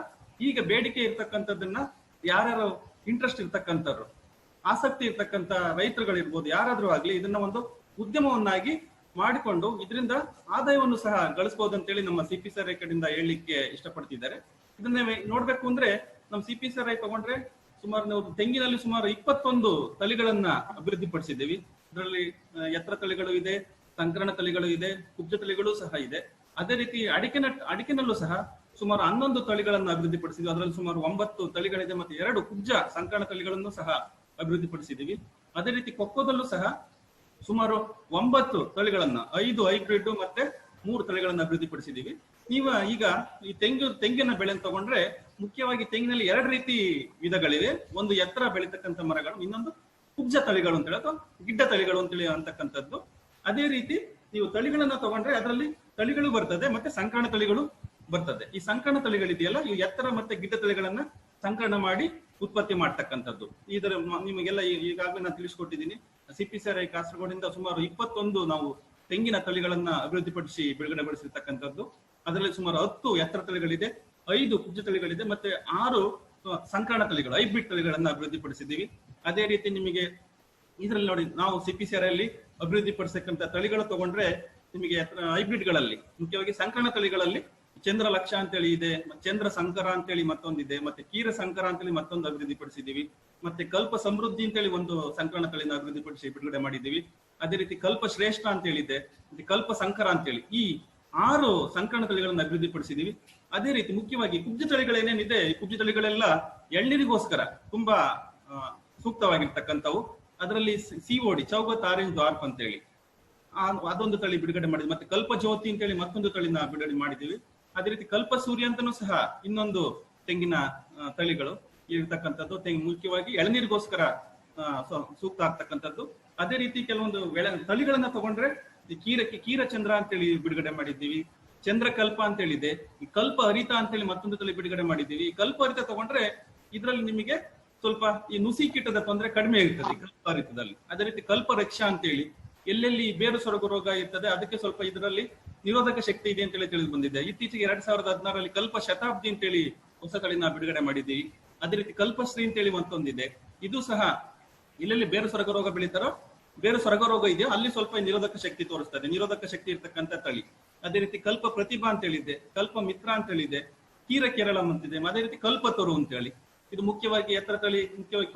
ಈಗ ಬೇಡಿಕೆ ಇರ್ತಕ್ಕಂಥದ್ದನ್ನ ಯಾರ್ಯಾರು ಇಂಟ್ರೆಸ್ಟ್ ಇರ್ತಕ್ಕಂಥವ್ರು, ಆಸಕ್ತಿ ಇರ್ತಕ್ಕಂಥ ರೈತರುಗಳಿರ್ಬೋದು, ಯಾರಾದ್ರೂ ಆಗ್ಲಿ ಇದನ್ನ ಒಂದು ಉದ್ಯಮವನ್ನಾಗಿ ಮಾಡಿಕೊಂಡು ಇದರಿಂದ ಆದಾಯವನ್ನು ಸಹ ಗಳಿಸಬಹುದು ಅಂತೇಳಿ ನಮ್ಮ CPCRI ಕಡೆಯಿಂದ ಹೇಳಲಿಕ್ಕೆ ಇಷ್ಟಪಡ್ತಿದ್ದಾರೆ. ಇದನ್ನ ನೋಡ್ಬೇಕು ಅಂದ್ರೆ ನಮ್ಮ CPCRI ತಗೊಂಡ್ರೆ ಸುಮಾರು ನಾವು ತೆಂಗಿನಲ್ಲಿ ಸುಮಾರು 21 ತಳಿಗಳನ್ನ ಅಭಿವೃದ್ಧಿ ಪಡಿಸಿದ್ದೀವಿ. ಇದರಲ್ಲಿ ಎತ್ತರ ತಳಿಗಳು ಇದೆ, ಸಂಕರಣ ತಳಿಗಳು ಇದೆ, ಕುಬ್ಜ ತಳಿಗಳು ಸಹ ಇದೆ. ಅದೇ ರೀತಿ ಅಡಿಕೆನಲ್ಲೂ ಸಹ ಸುಮಾರು 11 ತಳಿಗಳನ್ನು ಅಭಿವೃದ್ಧಿ ಪಡಿಸಿದ್ವಿ. ಅದರಲ್ಲಿ ಸುಮಾರು 9 ತಳಿಗಳಿದೆ, ಮತ್ತೆ 2 ಕುಬ್ಜ ಸಂಕರಣ ತಳಿಗಳನ್ನು ಸಹ ಅಭಿವೃದ್ಧಿ ಪಡಿಸಿದ್ದೀವಿ. ಅದೇ ರೀತಿ ಕೊಕ್ಕೋದಲ್ಲೂ ಸಹ ಸುಮಾರು 9 ತಳಿಗಳನ್ನ, 5 ಹೈಬ್ರಿಡ್ ಮತ್ತೆ 3 ತಳಿಗಳನ್ನ ಅಭಿವೃದ್ಧಿ ಪಡಿಸಿದ್ದೀವಿ. ನೀವು ಈಗ ಈ ತೆಂಗಿನ ಬೆಳೆ ತಗೊಂಡ್ರೆ ಮುಖ್ಯವಾಗಿ ತೆಂಗಿನಲ್ಲಿ 2 ರೀತಿ ವಿಧಗಳಿವೆ. ಒಂದು ಎತ್ತರ ಬೆಳೀತಕ್ಕಂಥ ಮರಗಳು, ಇನ್ನೊಂದು ಕುಬ್ಜ ತಳಿಗಳು ಅಂತೇಳಿ ಅಥವಾ ಗಿಡ್ಡ ತಳಿಗಳು ಅಂತೇಳಿ ಅಂತಕ್ಕಂಥದ್ದು. ಅದೇ ರೀತಿ ನೀವು ತಳಿಗಳನ್ನ ತಗೊಂಡ್ರೆ ಅದರಲ್ಲಿ ತಳಿಗಳು ಬರ್ತದೆ ಮತ್ತೆ ಸಂಕರಣ ತಳಿಗಳು ಬರ್ತದೆ. ಈ ಸಂಕರಣ ತಳಿಗಳಿದೆಯಲ್ಲ, ಇವು ಎತ್ತರ ಮತ್ತೆ ಗಿಡ್ಡ ತಳಿಗಳನ್ನ ಸಂಕರಣ ಮಾಡಿ ಉತ್ಪತ್ತಿ ಮಾಡ್ತಕ್ಕಂಥದ್ದು. ಇದರ ನಿಮಗೆಲ್ಲ ಈಗಾಗಲೇ ನಾನು ತಿಳಿಸ್ಕೊಟ್ಟಿದ್ದೀನಿ. CPCRI ಕಾಸರಗೋಡಿಂದ ಸುಮಾರು 21 ನಾವು ತೆಂಗಿನ ತಳಿಗಳನ್ನ ಅಭಿವೃದ್ಧಿಪಡಿಸಿ ಬಿಡುಗಡೆಗೊಳಿಸಿರ್ತಕ್ಕಂಥದ್ದು. ಅದರಲ್ಲಿ ಸುಮಾರು 10 ಎತ್ತರ ತಳಿಗಳಿದೆ, 5 ಕುಬ್ಜ ತಳಿಗಳಿದೆ, ಮತ್ತೆ 6 ಸಂಕರಣ ತಳಿಗಳು, ಹೈಬ್ರಿಡ್ ತಳಿಗಳನ್ನ ಅಭಿವೃದ್ಧಿಪಡಿಸಿದ್ದೀವಿ. ಅದೇ ರೀತಿ ನಿಮಗೆ ಇದರಲ್ಲಿ ನೋಡಿ, ನಾವು CPCRI ಅಲ್ಲಿ ಅಭಿವೃದ್ಧಿಪಡಿಸತಕ್ಕಂಥ ತಳಿಗಳು ತಗೊಂಡ್ರೆ ನಿಮಗೆ ಹೈಬ್ರಿಡ್ಗಳಲ್ಲಿ ಮುಖ್ಯವಾಗಿ ಸಂಕರಣ ತಳಿಗಳಲ್ಲಿ ಚಂದ್ರ ಲಕ್ಷ ಅಂತೇಳಿ ಇದೆ, ಚಂದ್ರ ಸಂಕರ ಅಂತೇಳಿ ಮತ್ತೊಂದಿದೆ, ಮತ್ತೆ ಕೀರ ಸಂಕರ ಅಂತೇಳಿ ಮತ್ತೊಂದು ಅಭಿವೃದ್ಧಿಪಡಿಸಿದ್ದೀವಿ. ಮತ್ತೆ ಕಲ್ಪ ಸಮೃದ್ಧಿ ಅಂತೇಳಿ ಒಂದು ಸಂಕರಣ ತಳಿನ ಅಭಿವೃದ್ಧಿಪಡಿಸಿ ಬಿಡುಗಡೆ ಮಾಡಿದ್ದೀವಿ. ಅದೇ ರೀತಿ ಕಲ್ಪ ಶ್ರೇಷ್ಠ ಅಂತ ಹೇಳಿದೆ, ಕಲ್ಪ ಸಂಕರ ಅಂತೇಳಿ ಈ 6 ಸಂಕರಣ ತಳಿಗಳನ್ನು ಅಭಿವೃದ್ಧಿಪಡಿಸಿದ್ದೀವಿ. ಅದೇ ರೀತಿ ಮುಖ್ಯವಾಗಿ ಕುಬ್ಜ ತಳಿಗಳೇನೇನಿದೆ, ಈ ಕುಬ್ಜ ತಳಿಗಳೆಲ್ಲ ಎಳ್ನೀರಿಗೋಸ್ಕರ ತುಂಬಾ ಸೂಕ್ತವಾಗಿರ್ತಕ್ಕಂಥವು. ಅದರಲ್ಲಿ COD ಚೌಗತ್ ಆರೆಂಜ್ ಡ್ವಾರ್ಫ್ ಅಂತೇಳಿ ಅದೊಂದು ತಳಿ ಬಿಡುಗಡೆ ಮಾಡಿದ್ವಿ. ಮತ್ತೆ ಕಲ್ಪ ಜ್ಯೋತಿ ಅಂತೇಳಿ ಮತ್ತೊಂದು ತಳಿನ ಬಿಡುಗಡೆ ಮಾಡಿದ್ದೀವಿ. ಅದೇ ರೀತಿ ಕಲ್ಪ ಸೂರ್ಯ ಅಂತನೂ ಸಹ ಇನ್ನೊಂದು ತೆಂಗಿನ ತಳಿಗಳು ಇರ್ತಕ್ಕಂಥದ್ದು. ಮುಖ್ಯವಾಗಿ ಎಳನೀರಿಗೋಸ್ಕರ ಸೂಕ್ತ ಆಗ್ತಕ್ಕಂಥದ್ದು. ಅದೇ ರೀತಿ ಕೆಲವೊಂದು ತಳಿಗಳನ್ನ ತಗೊಂಡ್ರೆ ಕೀರಚಂದ್ರ ಅಂತೇಳಿ ಬಿಡುಗಡೆ ಮಾಡಿದ್ದೀವಿ. ಚಂದ್ರಕಲ್ಪ ಅಂತೇಳಿದೆ. ಈ ಕಲ್ಪ ಹರಿತ ಅಂತೇಳಿ ಮತ್ತೊಂದು ತಳಿ ಬಿಡುಗಡೆ ಮಾಡಿದ್ದೀವಿ. ಈ ಕಲ್ಪ ಹರಿತ ತಗೊಂಡ್ರೆ ಇದರಲ್ಲಿ ನಿಮಗೆ ಸ್ವಲ್ಪ ಈ ನುಸಿ ಕೀಟದ ತೊಂದರೆ ಕಡಿಮೆ ಇರ್ತದೆ ಕಲ್ಪ ಹರಿತದಲ್ಲಿ. ಅದೇ ರೀತಿ ಕಲ್ಪ ರಕ್ಷಾ ಅಂತೇಳಿ ಎಲ್ಲೆಲ್ಲಿ ಬೇರು ಸೊರಗು ರೋಗ ಇರ್ತದೆ ಅದಕ್ಕೆ ಸ್ವಲ್ಪ ಇದರಲ್ಲಿ ನಿರೋಧಕ ಶಕ್ತಿ ಇದೆ ಅಂತೇಳಿ ತಿಳಿದು ಬಂದಿದೆ. ಇತ್ತೀಚೆಗೆ 2016ರಲ್ಲಿ ಕಲ್ಪ ಶತಾಬ್ದಿ ಅಂತೇಳಿ ಹೊಸ ತಳಿನ ಬಿಡುಗಡೆ ಮಾಡಿದ್ದೀವಿ. ಅದೇ ರೀತಿ ಕಲ್ಪಶ್ರೀ ಅಂತೇಳಿ ಮತ್ತೊಂದಿದೆ. ಇದು ಸಹ ಎಲ್ಲೆಲ್ಲಿ ಬೇರು ಸೊರಗು ರೋಗ ಬೆಳೀತಾರೋ ಬೇರೆ ಸೊರಗ ರೋಗ ಇದೆಯೋ ಅಲ್ಲಿ ಸ್ವಲ್ಪ ನಿರೋಧಕ ಶಕ್ತಿ ತೋರಿಸ್ತದೆ, ನಿರೋಧಕ ಶಕ್ತಿ ಇರ್ತಕ್ಕಂಥ ತಳಿ. ಅದೇ ರೀತಿ ಕಲ್ಪ ಪ್ರತಿಭಾ ಅಂತ ಹೇಳಿದೆ, ಕಲ್ಪ ಮಿತ್ರ ಅಂತ ಹೇಳಿದೆ, ಕೀರ ಕೇರಳಂ ಅಂತಿದೆ, ಅದೇ ರೀತಿ ಕಲ್ಪತರು ಅಂತ ಹೇಳಿ. ಇದು ಮುಖ್ಯವಾಗಿ ಎತ್ತರ ತಳಿ, ಮುಖ್ಯವಾಗಿ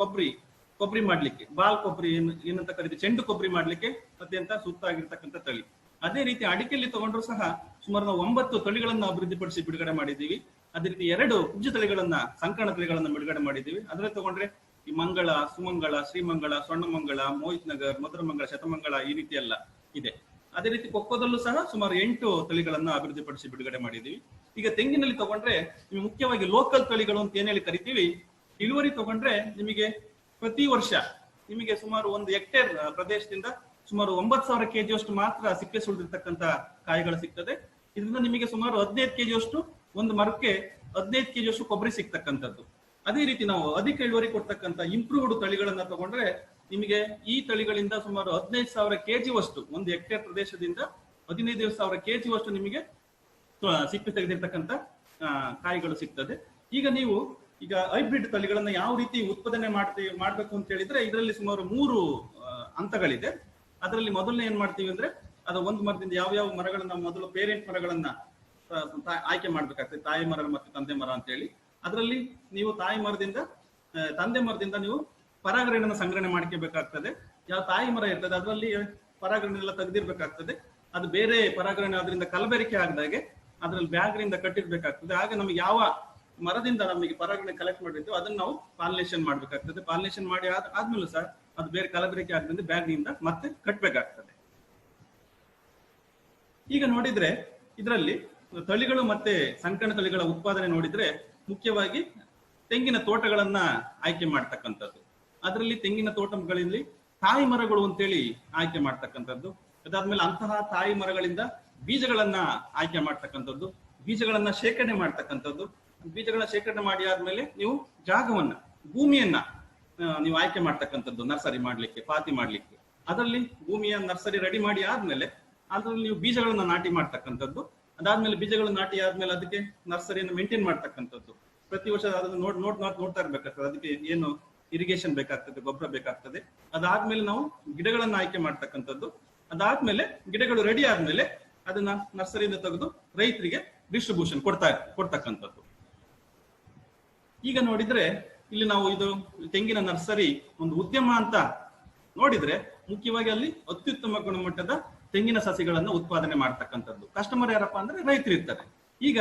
ಕೊಬ್ಬರಿ ಮಾಡ್ಲಿಕ್ಕೆ, ಬಾಲ್ ಕೊಬ್ಬರಿ ಏನಂತ ಕರೀತೀವಿ, ಚೆಂಡು ಕೊಬ್ಬರಿ ಮಾಡ್ಲಿಕ್ಕೆ ಅತ್ಯಂತ ಸೂಕ್ತ ಆಗಿರ್ತಕ್ಕಂಥ ತಳಿ. ಅದೇ ರೀತಿ ಅಡಿಕೆಯಲ್ಲಿ ತಗೊಂಡ್ರು ಸಹ ಸುಮಾರು ನಾವು 9 ತಳಿಗಳನ್ನ ಅಭಿವೃದ್ಧಿಪಡಿಸಿ ಬಿಡುಗಡೆ ಮಾಡಿದ್ದೀವಿ. ಅದೇ ರೀತಿ 2 ಕುಬ್ಜ ತಳಿಗಳನ್ನ, ಸಂಕರಣ ತಳಿಗಳನ್ನ ಬಿಡುಗಡೆ ಮಾಡಿದ್ದೀವಿ. ಅದರಲ್ಲಿ ತಗೊಂಡ್ರೆ ಈ ಮಂಗಳ, ಸುಮಂಗಳ, ಶ್ರೀಮಂಗಳ, ಸ್ವರ್ಣಮಂಗಳ, ಮೋಹಿತ್ ನಗರ್, ಮಧುರಮಂಗಳ, ಶತಮಂಗಳ ಈ ರೀತಿ ಎಲ್ಲ ಇದೆ. ಅದೇ ರೀತಿ ಕೊಕ್ಕೋದಲ್ಲೂ ಸಹ ಸುಮಾರು 8 ತಳಿಗಳನ್ನ ಅಭಿವೃದ್ಧಿಪಡಿಸಿ ಬಿಡುಗಡೆ ಮಾಡಿದ್ದೀವಿ. ಈಗ ತೆಂಗಿನಲ್ಲಿ ತಗೊಂಡ್ರೆ ನಿಮಗೆ ಮುಖ್ಯವಾಗಿ ಲೋಕಲ್ ತಳಿಗಳು ಅಂತ ಏನ್ ಹೇಳಿ ಕರಿತೀವಿ, ಇಳುವರಿ ತಗೊಂಡ್ರೆ ನಿಮಗೆ ಪ್ರತಿ ವರ್ಷ ನಿಮಗೆ ಸುಮಾರು 1 ಹೆಕ್ಟೇರ್ ಪ್ರದೇಶದಿಂದ ಸುಮಾರು 9,000 kg ಮಾತ್ರ ಸಿಪ್ಪೆ ಸುಳಿದಿರ್ತಕ್ಕಂಥ ಕಾಯಿಗಳು ಸಿಗ್ತದೆ. ಇದರಿಂದ ನಿಮಗೆ ಸುಮಾರು 15 kg ಒಂದು ಮರಕ್ಕೆ 15 kg ಕೊಬ್ಬರಿ ಸಿಗ್ತಕ್ಕಂಥದ್ದು. ಅದೇ ರೀತಿ ನಾವು ಅಧಿಕ ಇಳುವರಿ ಕೊಡ್ತಕ್ಕಂಥ ಇಂಪ್ರೂವ್ಡ್ ತಳಿಗಳನ್ನ ತಗೊಂಡ್ರೆ ನಿಮಗೆ ಈ ತಳಿಗಳಿಂದ ಸುಮಾರು 15,000 kg ಒಂದು ಹೆಕ್ಟೇರ್ ಪ್ರದೇಶದಿಂದ 15,000 kg ನಿಮಗೆ ಸಿಪ್ಪೆ ತೆಗೆದಿರ್ತಕ್ಕಂಥ ಕಾಯಿಗಳು ಸಿಗ್ತದೆ. ಈಗ ಹೈಬ್ರಿಡ್ ತಳಿಗಳನ್ನ ಯಾವ ರೀತಿ ಉತ್ಪಾದನೆ ಮಾಡ್ಬೇಕು ಅಂತ ಹೇಳಿದ್ರೆ ಇದರಲ್ಲಿ ಸುಮಾರು 3 ಹಂತಗಳಿದೆ. ಅದರಲ್ಲಿ ಮೊದಲನೇ ಏನ್ ಮಾಡ್ತೀವಿ ಅಂದ್ರೆ ಅದು ಒಂದು ಮರದಿಂದ ಯಾವ ಮರಗಳನ್ನ ಮೊದಲು ಪೇರೆಂಟ್ ಮರಗಳನ್ನ ಆಯ್ಕೆ ಮಾಡ್ಬೇಕಾಗ್ತದೆ, ತಾಯಿ ಮರ ಮತ್ತು ತಂದೆ ಮರ ಅಂತ ಹೇಳಿ. ಅದರಲ್ಲಿ ನೀವು ತಂದೆ ಮರದಿಂದ ನೀವು ಪರಾಗರಣೆಯನ್ನು ಸಂಗ್ರಹಣೆ ಮಾಡ್ಕೋಬೇಕಾಗ್ತದೆ. ಯಾವ ತಾಯಿ ಮರ ಇರ್ತದೆ ಅದರಲ್ಲಿ ಪರಾಗರಣೆ ಎಲ್ಲ ತೆಗೆದಿರ್ಬೇಕಾಗ್ತದೆ. ಅದು ಬೇರೆ ಪರಾಗರಣೆ ಅದರಿಂದ ಕಲಬೆರಿಕೆ ಆಗದಾಗೆ ಅದ್ರಲ್ಲಿ ಬ್ಯಾಗ್ರಿಂದ ಕಟ್ಟಿರ್ಬೇಕಾಗ್ತದೆ. ಆಗ ನಮಗೆ ಯಾವ ಮರದಿಂದ ನಮಗೆ ಪರಾಗರಣೆ ಕಲೆಕ್ಟ್ ಮಾಡಿರ್ತೀವಿ ಅದನ್ನ ನಾವು ಪಾಲಿನೇಷನ್ ಮಾಡ್ಬೇಕಾಗ್ತದೆ. ಪಾಲಿನೇಷನ್ ಮಾಡಿ ಆದ್ಮೇಲೆ ಸಹ ಅದು ಬೇರೆ ಕಲಬೆರಿಕೆ ಆಗದಿಂದ ಬ್ಯಾಗ್ನಿಂದ ಮತ್ತೆ ಕಟ್ಟಬೇಕಾಗ್ತದೆ. ಈಗ ನೋಡಿದ್ರೆ ಇದರಲ್ಲಿ ತಳಿಗಳು ಮತ್ತೆ ಸಂಕರಣ ತಳಿಗಳ ಉತ್ಪಾದನೆ ನೋಡಿದ್ರೆ ಮುಖ್ಯವಾಗಿ ತೆಂಗಿನ ತೋಟಗಳನ್ನ ಆಯ್ಕೆ ಮಾಡ್ತಕ್ಕಂಥದ್ದು. ಅದರಲ್ಲಿ ತೆಂಗಿನ ತೋಟಗಳಲ್ಲಿ ತಾಯಿ ಮರಗಳು ಅಂತೇಳಿ ಆಯ್ಕೆ ಮಾಡ್ತಕ್ಕಂಥದ್ದು. ಅದಾದ್ಮೇಲೆ ಅಂತಹ ತಾಯಿ ಮರಗಳಿಂದ ಬೀಜಗಳನ್ನ ಆಯ್ಕೆ ಮಾಡ್ತಕ್ಕಂಥದ್ದು, ಬೀಜಗಳನ್ನ ಶೇಖರಣೆ ಮಾಡ್ತಕ್ಕಂಥದ್ದು. ಬೀಜಗಳನ್ನ ಶೇಖರಣೆ ಮಾಡಿ ಆದ್ಮೇಲೆ ನೀವು ಜಾಗವನ್ನ, ಭೂಮಿಯನ್ನ ನೀವು ಆಯ್ಕೆ ಮಾಡ್ತಕ್ಕಂಥದ್ದು ನರ್ಸರಿ ಮಾಡ್ಲಿಕ್ಕೆ, ಪಾತಿ ಮಾಡ್ಲಿಕ್ಕೆ. ಅದರಲ್ಲಿ ಭೂಮಿಯ ನರ್ಸರಿ ರೆಡಿ ಮಾಡಿ ಆದ್ಮೇಲೆ ಅದ್ರಲ್ಲಿ ನೀವು ಬೀಜಗಳನ್ನ ನಾಟಿ ಮಾಡ್ತಕ್ಕಂಥದ್ದು. ಅದಾದ್ಮೇಲೆ ಬೀಜಗಳು ನಾಟಿ ಆದ್ಮೇಲೆ ಅದಕ್ಕೆ ನರ್ಸರಿಯನ್ನು ಮೇಂಟೈನ್ ಮಾಡ್ತಕ್ಕಂಥದ್ದು. ಪ್ರತಿ ವರ್ಷ ಅದನ್ನು ನೋಡ್ತಾ ಇರ್ಬೇಕಾಗ್ತದೆ. ಅದಕ್ಕೆ ಏನು ಇರಿಗೇಷನ್ ಬೇಕಾಗ್ತದೆ, ಗೊಬ್ಬರ ಬೇಕಾಗ್ತದೆ. ಅದಾದ್ಮೇಲೆ ನಾವು ಗಿಡಗಳನ್ನ ಆಯ್ಕೆ ಮಾಡ್ತಕ್ಕಂಥದ್ದು. ಅದಾದ್ಮೇಲೆ ಗಿಡಗಳು ರೆಡಿ ಆದ್ಮೇಲೆ ಅದನ್ನ ನರ್ಸರಿಯಿಂದ ತೆಗೆದು ರೈತರಿಗೆ ಡಿಸ್ಟ್ರಿಬ್ಯೂಷನ್ ಕೊಡ್ತಕ್ಕಂಥದ್ದು. ಈಗ ನೋಡಿದ್ರೆ ಇಲ್ಲಿ ನಾವು ಇದು ತೆಂಗಿನ ನರ್ಸರಿ ಒಂದು ಉದ್ಯಮ ಅಂತ ನೋಡಿದ್ರೆ ಮುಖ್ಯವಾಗಿ ಅಲ್ಲಿ ಅತ್ಯುತ್ತಮ ಗುಣಮಟ್ಟದ ತೆಂಗಿನ ಸಸಿಗಳನ್ನ ಉತ್ಪಾದನೆ ಮಾಡ್ತಕ್ಕಂಥದ್ದು. ಕಸ್ಟಮರ್ ಯಾರಪ್ಪ ಅಂದ್ರೆ ರೈತರು ಇರ್ತಾರೆ. ಈಗ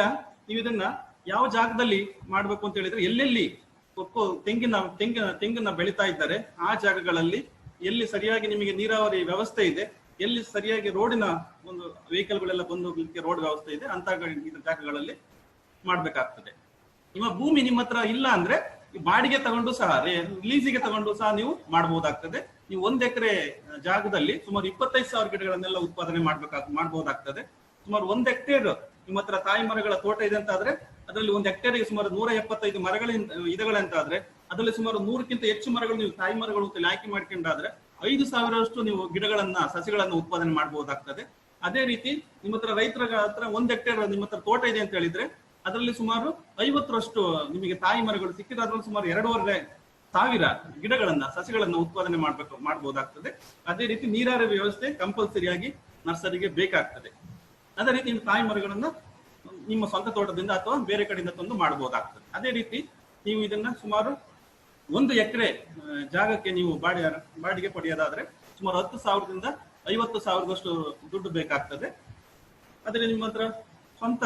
ನೀವು ಇದನ್ನ ಯಾವ ಜಾಗದಲ್ಲಿ ಮಾಡ್ಬೇಕು ಅಂತ ಹೇಳಿದ್ರೆ ಎಲ್ಲೆಲ್ಲಿ ತೆಂಗಿನ ಬೆಳೀತಾ ಇದ್ದಾರೆ ಆ ಜಾಗಗಳಲ್ಲಿ ಎಲ್ಲಿ ಸರಿಯಾಗಿ ನಿಮಗೆ ನೀರಾವರಿ ವ್ಯವಸ್ಥೆ ಇದೆ, ಎಲ್ಲಿ ಸರಿಯಾಗಿ ರೋಡಿನ ಒಂದು ವೆಹಿಕಲ್ಗಳೆಲ್ಲ ಬಂದು ಹೋಗ್ಲಿಕ್ಕೆ ರೋಡ್ ವ್ಯವಸ್ಥೆ ಇದೆ ಅಂತ ಜಾಗಗಳಲ್ಲಿ ಮಾಡ್ಬೇಕಾಗ್ತದೆ. ನಿಮ್ಮ ಭೂಮಿ ನಿಮ್ಮ ಹತ್ರ ಇಲ್ಲ ಅಂದ್ರೆ ಬಾಡಿಗೆ ತಗೊಂಡು ಸಹ, ಲೀಸಿಗೆ ತಗೊಂಡು ಸಹ ನೀವು ಮಾಡಬಹುದಾಗ್ತದೆ. ನೀವು 1 ಎಕರೆ ಜಾಗದಲ್ಲಿ ಸುಮಾರು 25,000 ಗಿಡಗಳನ್ನೆಲ್ಲ ಉತ್ಪಾದನೆ ಮಾಡಬಹುದಾಗ್ತದೆ. ಸುಮಾರು 1 ಹೆಕ್ಟೇರ್ ನಿಮ್ಮ ಹತ್ರ ತಾಯಿ ಮರಗಳ ತೋಟ ಇದೆ ಅಂತ ಆದ್ರೆ ಅದರಲ್ಲಿ 1 ಹೆಕ್ಟೇರ್ಗೆ ಸುಮಾರು 175 ಮರಗಳಿಂದಾದ್ರೆ ಅದರಲ್ಲಿ ಸುಮಾರು 100ಕ್ಕಿಂತ ಹೆಚ್ಚು ಮರಗಳು ನೀವು ತಾಯಿ ಮರಗಳು ಅಂತ ಆಯ್ಕೆ ಮಾಡ್ಕೊಂಡಾದ್ರೆ 5,000 ನೀವು ಸಸಿಗಳನ್ನ ಉತ್ಪಾದನೆ ಮಾಡಬಹುದಾಗ್ತದೆ. ಅದೇ ರೀತಿ ನಿಮ್ಮ ಹತ್ರ ರೈತರ ಹತ್ರ 1 ಹೆಕ್ಟೇರ್ ನಿಮ್ಮ ಹತ್ರ ತೋಟ ಇದೆ ಅಂತ ಹೇಳಿದ್ರೆ ಅದರಲ್ಲಿ ಸುಮಾರು 50ರಷ್ಟು ನಿಮಗೆ ತಾಯಿ ಮರಗಳು ಸಿಕ್ಕಿದ್ರೆ ಅದರಲ್ಲಿ ಸುಮಾರು 2,500 ಗಿಡಗಳನ್ನ ಸಸಿಗಳನ್ನ ಉತ್ಪಾದನೆ ಮಾಡಬಹುದಾಗ್ತದೆ. ಅದೇ ರೀತಿ ನೀರಾವರಿ ವ್ಯವಸ್ಥೆ ಕಂಪಲ್ಸರಿಯಾಗಿ ನರ್ಸರಿಗೆ ಬೇಕಾಗ್ತದೆ. ಅದೇ ರೀತಿ ತಾಯಿ ಮರಗಳನ್ನ ನಿಮ್ಮ ಸ್ವಂತ ತೋಟದಿಂದ ಅಥವಾ ಬೇರೆ ಕಡೆಯಿಂದ ತಂದು ಮಾಡಬಹುದಾಗ್ತದೆ. ಅದೇ ರೀತಿ ನೀವು ಇದನ್ನ ಸುಮಾರು 1 ಎಕರೆ ಜಾಗಕ್ಕೆ ನೀವು ಬಾಡಿಗೆ ಪಡೆಯೋದಾದ್ರೆ ಸುಮಾರು 10,000ದಿಂದ 50,000 ದುಡ್ಡು ಬೇಕಾಗ್ತದೆ. ಅದೇ ನಿಮ್ಮ ಹತ್ರ ಸ್ವಂತ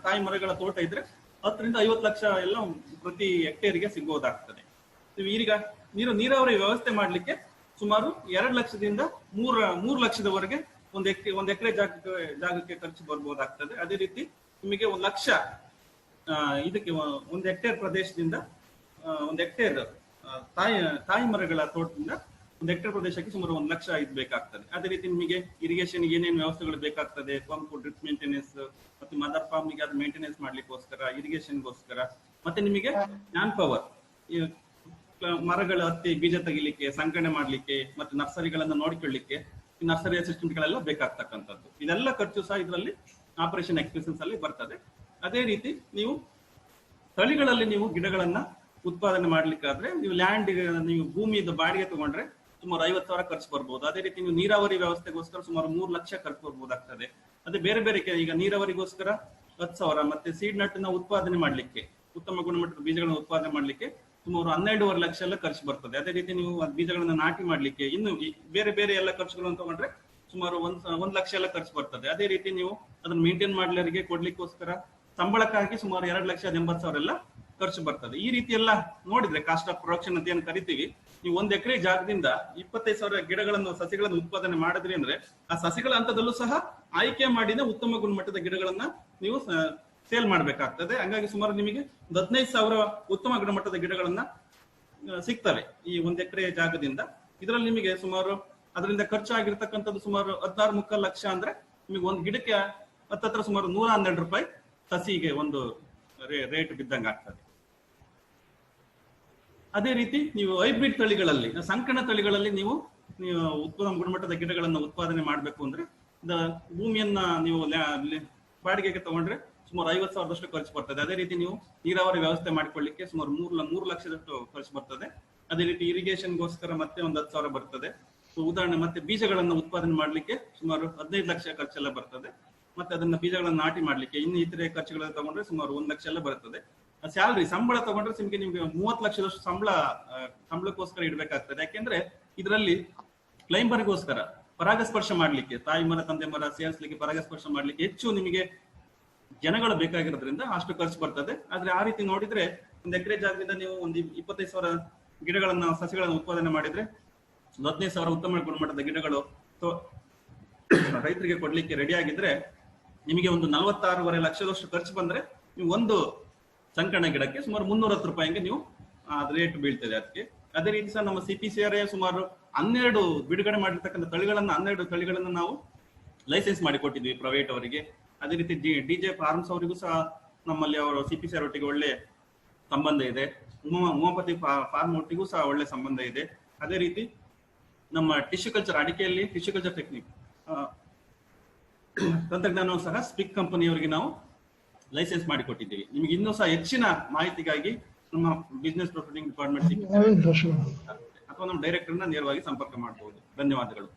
ತಾಯಿ ಮರಗಳ ತೋಟ ಇದ್ರೆ 10ರಿಂದ 50 ಲಕ್ಷ ಎಲ್ಲ ಪ್ರತಿ ಹೆಕ್ಟೇರಿಗೆ ಸಿಗಬಹುದಾಗ್ತದೆ. ಈಗ ನೀರಾವರಿ ವ್ಯವಸ್ಥೆ ಮಾಡ್ಲಿಕ್ಕೆ ಸುಮಾರು 2 ಲಕ್ಷದಿಂದ 3 ಲಕ್ಷದವರೆಗೆ ಒಂದು ಎಕರೆ ಜಾಗಕ್ಕೆ ಖರ್ಚು ಬರ್ಬೋದಾಗ್ತದೆ. ಅದೇ ರೀತಿ ನಿಮಗೆ 1 ಲಕ್ಷ ಇದಕ್ಕೆ 1 ಹೆಕ್ಟೇರ್ ಪ್ರದೇಶದಿಂದ 1 ಹೆಕ್ಟೇರ್ ತಾಯಿ ಮರಗಳ ತೋಟದಿಂದ 1 ಹೆಕ್ಟೇರ್ ಪ್ರದೇಶಕ್ಕೆ ಸುಮಾರು 1 ಲಕ್ಷ ಬೇಕಾಗ್ತದೆ. ಅದೇ ರೀತಿ ನಿಮಗೆ ಇರಿಗೇಷನ್ ಏನೇನು ವ್ಯವಸ್ಥೆಗಳು ಬೇಕಾಗ್ತದೆ, ಪಂಪ್, ಡ್ರಿಪ್ ಮೇಂಟೆನೆನ್ಸ್ ಮತ್ತೆ ಮದರ್ ಫಾರ್ಮ್ ಗೆ ಅದು ಮೇಂಟೆನೆನ್ಸ್ ಮಾಡ್ಲಿಕ್ಕೋಸ್ಕರ, ಇರಿಗೇಷನ್ಗೋಸ್ಕರ, ಮತ್ತೆ ನಿಮಗೆ ಮ್ಯಾನ್ ಪವರ್, ಮರಗಳ ಹತ್ತಿ ಬೀಜ ತೆಗಿಲಿಕ್ಕೆ, ಸಂಗ್ರಹಣೆ ಮಾಡ್ಲಿಕ್ಕೆ ಮತ್ತೆ ನರ್ಸರಿಗಳನ್ನ ನೋಡ್ಕೊಳ್ಳಿಕ್ಕೆ ಈ ನರ್ಸರಿ ಅಸಿಸ್ಟೆಂಟ್ ಗಳೆಲ್ಲ ಬೇಕಾಗ್ತಕ್ಕಂಥದ್ದು. ಇದೆಲ್ಲ ಖರ್ಚು ಸಹ ಇದರಲ್ಲಿ ಆಪರೇಷನ್ ಎಕ್ಸ್ಪೆನ್ಸಸ್ ಅಲ್ಲಿ ಬರ್ತದೆ. ಅದೇ ರೀತಿ ನೀವು ತಳಿಗಳಲ್ಲಿ ನೀವು ಗಿಡಗಳನ್ನ ಉತ್ಪಾದನೆ ಮಾಡ್ಲಿಕ್ಕಾದ್ರೆ ನೀವು ಭೂಮಿಯಿಂದ ಬಾಡಿಗೆ ತಗೊಂಡ್ರೆ ಸುಮಾರು 50,000 ಖರ್ಚು ಬರ್ಬೋದು. ಅದೇ ರೀತಿ ನೀವು ನೀರಾವರಿ ವ್ಯವಸ್ಥೆಗೋಸ್ಕರ ಸುಮಾರು 3 ಲಕ್ಷ ಖರ್ಚು ಬರ್ಬೋದಾಗ್ತದೆ. ಅದೇ ಬೇರೆ ಬೇರೆ ಈಗ ನೀರಾವರಿಗೋಸ್ಕರ 10,000, ಮತ್ತೆ ಸೀಡ್ ನಟ್ ನ ಉತ್ಪಾದನೆ ಮಾಡ್ಲಿಕ್ಕೆ, ಉತ್ತಮ ಗುಣಮಟ್ಟದ ಬೀಜಗಳನ್ನು ಉತ್ಪಾದನೆ ಮಾಡ್ಲಿಕ್ಕೆ ಸುಮಾರು 12.5 ಲಕ್ಷ ಎಲ್ಲ ಖರ್ಚು ಬರ್ತದೆ. ಅದೇ ರೀತಿ ನೀವು ಬೀಜಗಳನ್ನ ನಾಟಿ ಮಾಡ್ಲಿಕ್ಕೆ ಇನ್ನು ಬೇರೆ ಬೇರೆ ಎಲ್ಲ ಖರ್ಚುಗಳನ್ನು ತಗೊಂಡ್ರೆ ಸುಮಾರು 1 ಲಕ್ಷ ಎಲ್ಲ ಖರ್ಚು ಬರ್ತದೆ. ಅದೇ ರೀತಿ ನೀವು ಅದನ್ನ ಮೇಂಟೈನ್ ಮಾಡ್ಲಿಕ್ಕೆ ಕೊಡ್ಲಿಕ್ಕೋಸ್ಕರ ಸಂಬಳಕ್ಕಾಗಿ ಸುಮಾರು 2,80,000 ಎಲ್ಲ ಖರ್ಚು ಬರ್ತದೆ. ಈ ರೀತಿ ಎಲ್ಲ ನೋಡಿದ್ರೆ ಕಾಸ್ಟ್ ಆಫ್ ಪ್ರೊಡಕ್ಷನ್ ಅಂತ ಏನ್ ಕರಿತೀವಿ, ನೀವು 1 ಎಕರೆ ಜಾಗದಿಂದ 25,000 ಗಿಡಗಳನ್ನು ಸಸಿಗಳನ್ನು ಉತ್ಪಾದನೆ ಮಾಡಿದ್ರಿ ಅಂದ್ರೆ ಆ ಸಸಿಗಳ ಹಂತದಲ್ಲೂ ಸಹ ಆಯ್ಕೆ ಮಾಡಿದ ಉತ್ತಮ ಗುಣಮಟ್ಟದ ಗಿಡಗಳನ್ನ ನೀವು ಸೇಲ್ ಮಾಡ್ಬೇಕಾಗ್ತದೆ. ಹಂಗಾಗಿ ಸುಮಾರು ನಿಮಗೆ 15,000 ಉತ್ತಮ ಗುಣಮಟ್ಟದ ಗಿಡಗಳನ್ನ ಸಿಗ್ತವೆ ಈ 1 ಎಕರೆ ಜಾಗದಿಂದ. ಇದರಲ್ಲಿ ನಿಮಗೆ ಸುಮಾರು ಅದರಿಂದ ಖರ್ಚಾಗಿರ್ತಕ್ಕಂಥದ್ದು ಸುಮಾರು 16.75 ಲಕ್ಷ ಅಂದ್ರೆ ನಿಮಗೆ ಒಂದು ಗಿಡಕ್ಕೆ ಹತ್ತತ್ರ ಸುಮಾರು 112 ರೂಪಾಯಿ ಸಸಿಗೆ ಒಂದು ರೇಟ್ ಬಿದ್ದಂಗ ಆಗ್ತದೆ. ಅದೇ ರೀತಿ ನೀವು ಹೈಬ್ರಿಡ್ ತಳಿಗಳಲ್ಲಿ, ಸಂಕಣ ತಳಿಗಳಲ್ಲಿ ನೀವು ಉತ್ತಮ ಗುಣಮಟ್ಟದ ಗಿಡಗಳನ್ನು ಉತ್ಪಾದನೆ ಮಾಡಬೇಕು ಅಂದ್ರೆ ಭೂಮಿಯನ್ನ ನೀವು ಬಾಡಿಗೆಗೆ ತಗೊಂಡ್ರೆ ಸುಮಾರು 50,000ದಷ್ಟು ಖರ್ಚು ಬರ್ತದೆ. ಅದೇ ರೀತಿ ನೀವು ನೀರಾವರಿ ವ್ಯವಸ್ಥೆ ಮಾಡಿಕೊಳ್ಳಿಕ್ಕೆ ಸುಮಾರು 3 ಲಕ್ಷದಷ್ಟು ಖರ್ಚು ಬರ್ತದೆ. ಅದೇ ರೀತಿ ಇರಿಗೇಷನ್ಗೋಸ್ಕರ ಮತ್ತೆ ಒಂದು 10,000 ಬರ್ತದೆ. ಉದಾಹರಣೆ ಮತ್ತೆ ಬೀಜಗಳನ್ನು ಉತ್ಪಾದನೆ ಮಾಡ್ಲಿಕ್ಕೆ ಸುಮಾರು 15 ಲಕ್ಷ ಖರ್ಚೆಲ್ಲ ಬರ್ತದೆ. ಮತ್ತೆ ಅದನ್ನ ಬೀಜಗಳನ್ನು ನಾಟಿ ಮಾಡ್ಲಿಕ್ಕೆ ಇನ್ನು ಇತರೆ ಖರ್ಚುಗಳನ್ನು ತಗೊಂಡ್ರೆ ಸುಮಾರು 1 ಲಕ್ಷ ಎಲ್ಲ ಬರ್ತದೆ. ಸ್ಯಾಲ್ರಿ ಸಂಬಳ ತಗೊಂಡ್ರೆ ನಿಮ್ಗೆ 30 ಲಕ್ಷದಷ್ಟು ಸಂಬಳಕ್ಕೋಸ್ಕರ ಇಡ್ಬೇಕಾಗ್ತದೆ. ಯಾಕೆಂದ್ರೆ ಇದರಲ್ಲಿ ಕ್ಲೈಂಬರ್ಗೋಸ್ಕರ ಪರಾಗಸ್ಪರ್ಶ ಮಾಡ್ಲಿಕ್ಕೆ, ತಾಯಿ ಮರ ತಂದೆ ಮರ ಸೇರಿಸಲಿಕ್ಕೆ ಪರಾಗಸ್ಪರ್ಶ ಮಾಡ್ಲಿಕ್ಕೆ ಹೆಚ್ಚು ನಿಮಗೆ ಜನಗಳು ಬೇಕಾಗಿರೋದ್ರಿಂದ ಅಷ್ಟು ಖರ್ಚು ಬರ್ತದೆ. ಆದ್ರೆ ಆ ರೀತಿ ನೋಡಿದ್ರೆ 1 ಎಕರೆ ಜಾಗದಿಂದ ನೀವು ಒಂದು 25,000 ಗಿಡಗಳನ್ನ ಸಸಿಗಳನ್ನು ಉತ್ಪಾದನೆ ಮಾಡಿದ್ರೆ 15,000 ಉತ್ತಮ ಗುಣಮಟ್ಟದ ಗಿಡಗಳು ರೈತರಿಗೆ ಕೊಡ್ಲಿಕ್ಕೆ ರೆಡಿ ಆಗಿದ್ರೆ ನಿಮಗೆ ಒಂದು 46.5 ಲಕ್ಷದಷ್ಟು ಖರ್ಚು ಬಂದ್ರೆ ನೀವು ಒಂದು ಸಂಕಣ ಗಿಡಕ್ಕೆ ಸುಮಾರು 310 ರೂಪಾಯಿಗೆ ನೀವು ರೇಟ್ ಬೀಳ್ತದೆ ಅದಕ್ಕೆ. ಅದೇ ರೀತಿ ಸಹ ನಮ್ಮ CPCRA ಸುಮಾರು 12 ಬಿಡುಗಡೆ ಮಾಡಿರ್ತಕ್ಕಂಥ ತಳಿಗಳನ್ನ 12 ತಳಿಗಳನ್ನ ನಾವು ಲೈಸೆನ್ಸ್ ಮಾಡಿ ಕೊಟ್ಟಿದ್ವಿ ಪ್ರೈವೇಟ್ ಅವರಿಗೆ. ಅದೇ ರೀತಿ DJ ಫಾರ್ಮ್ಸ್ ಅವರಿಗೂ ಸಹ ನಮ್ಮಲ್ಲಿ ಅವರು CPCRA ಒಟ್ಟಿಗೆ ಒಳ್ಳೆ ಸಂಬಂಧ ಇದೆ. ಉಮಾಪತಿ ಫಾರ್ಮ್ ಒಟ್ಟಿಗೂ ಸಹ ಒಳ್ಳೆ ಸಂಬಂಧ ಇದೆ. ಅದೇ ರೀತಿ ನಮ್ಮ ಟಿಶ್ಯೂ ಕಲ್ಚರ್, ಅಡಿಕೆಯಲ್ಲಿ ಟಿಶ್ಯೂ ಕಲ್ಚರ್ ಟೆಕ್ನಿಕ್ ತಂತ್ರಜ್ಞಾನವು ಸಹ ಸ್ಪಿಕ್ ಕಂಪನಿಯವರಿಗೆ ನಾವು ಲೈಸೆನ್ಸ್ ಮಾಡಿಕೊಟ್ಟಿದ್ದೀವಿ. ನಿಮಗೆ ಇನ್ನೂ ಸಹ ಹೆಚ್ಚಿನ ಮಾಹಿತಿಗಾಗಿ ನಮ್ಮ ಬಿಸ್ನೆಸ್ ಪ್ರೊಸೀಡಿಂಗ್ ಡಿಪಾರ್ಟ್ಮೆಂಟ್ ಅಥವಾ ನಮ್ಮ ಡೈರೆಕ್ಟರ್ನ ನೇರವಾಗಿ ಸಂಪರ್ಕ ಮಾಡಬಹುದು. ಧನ್ಯವಾದಗಳು.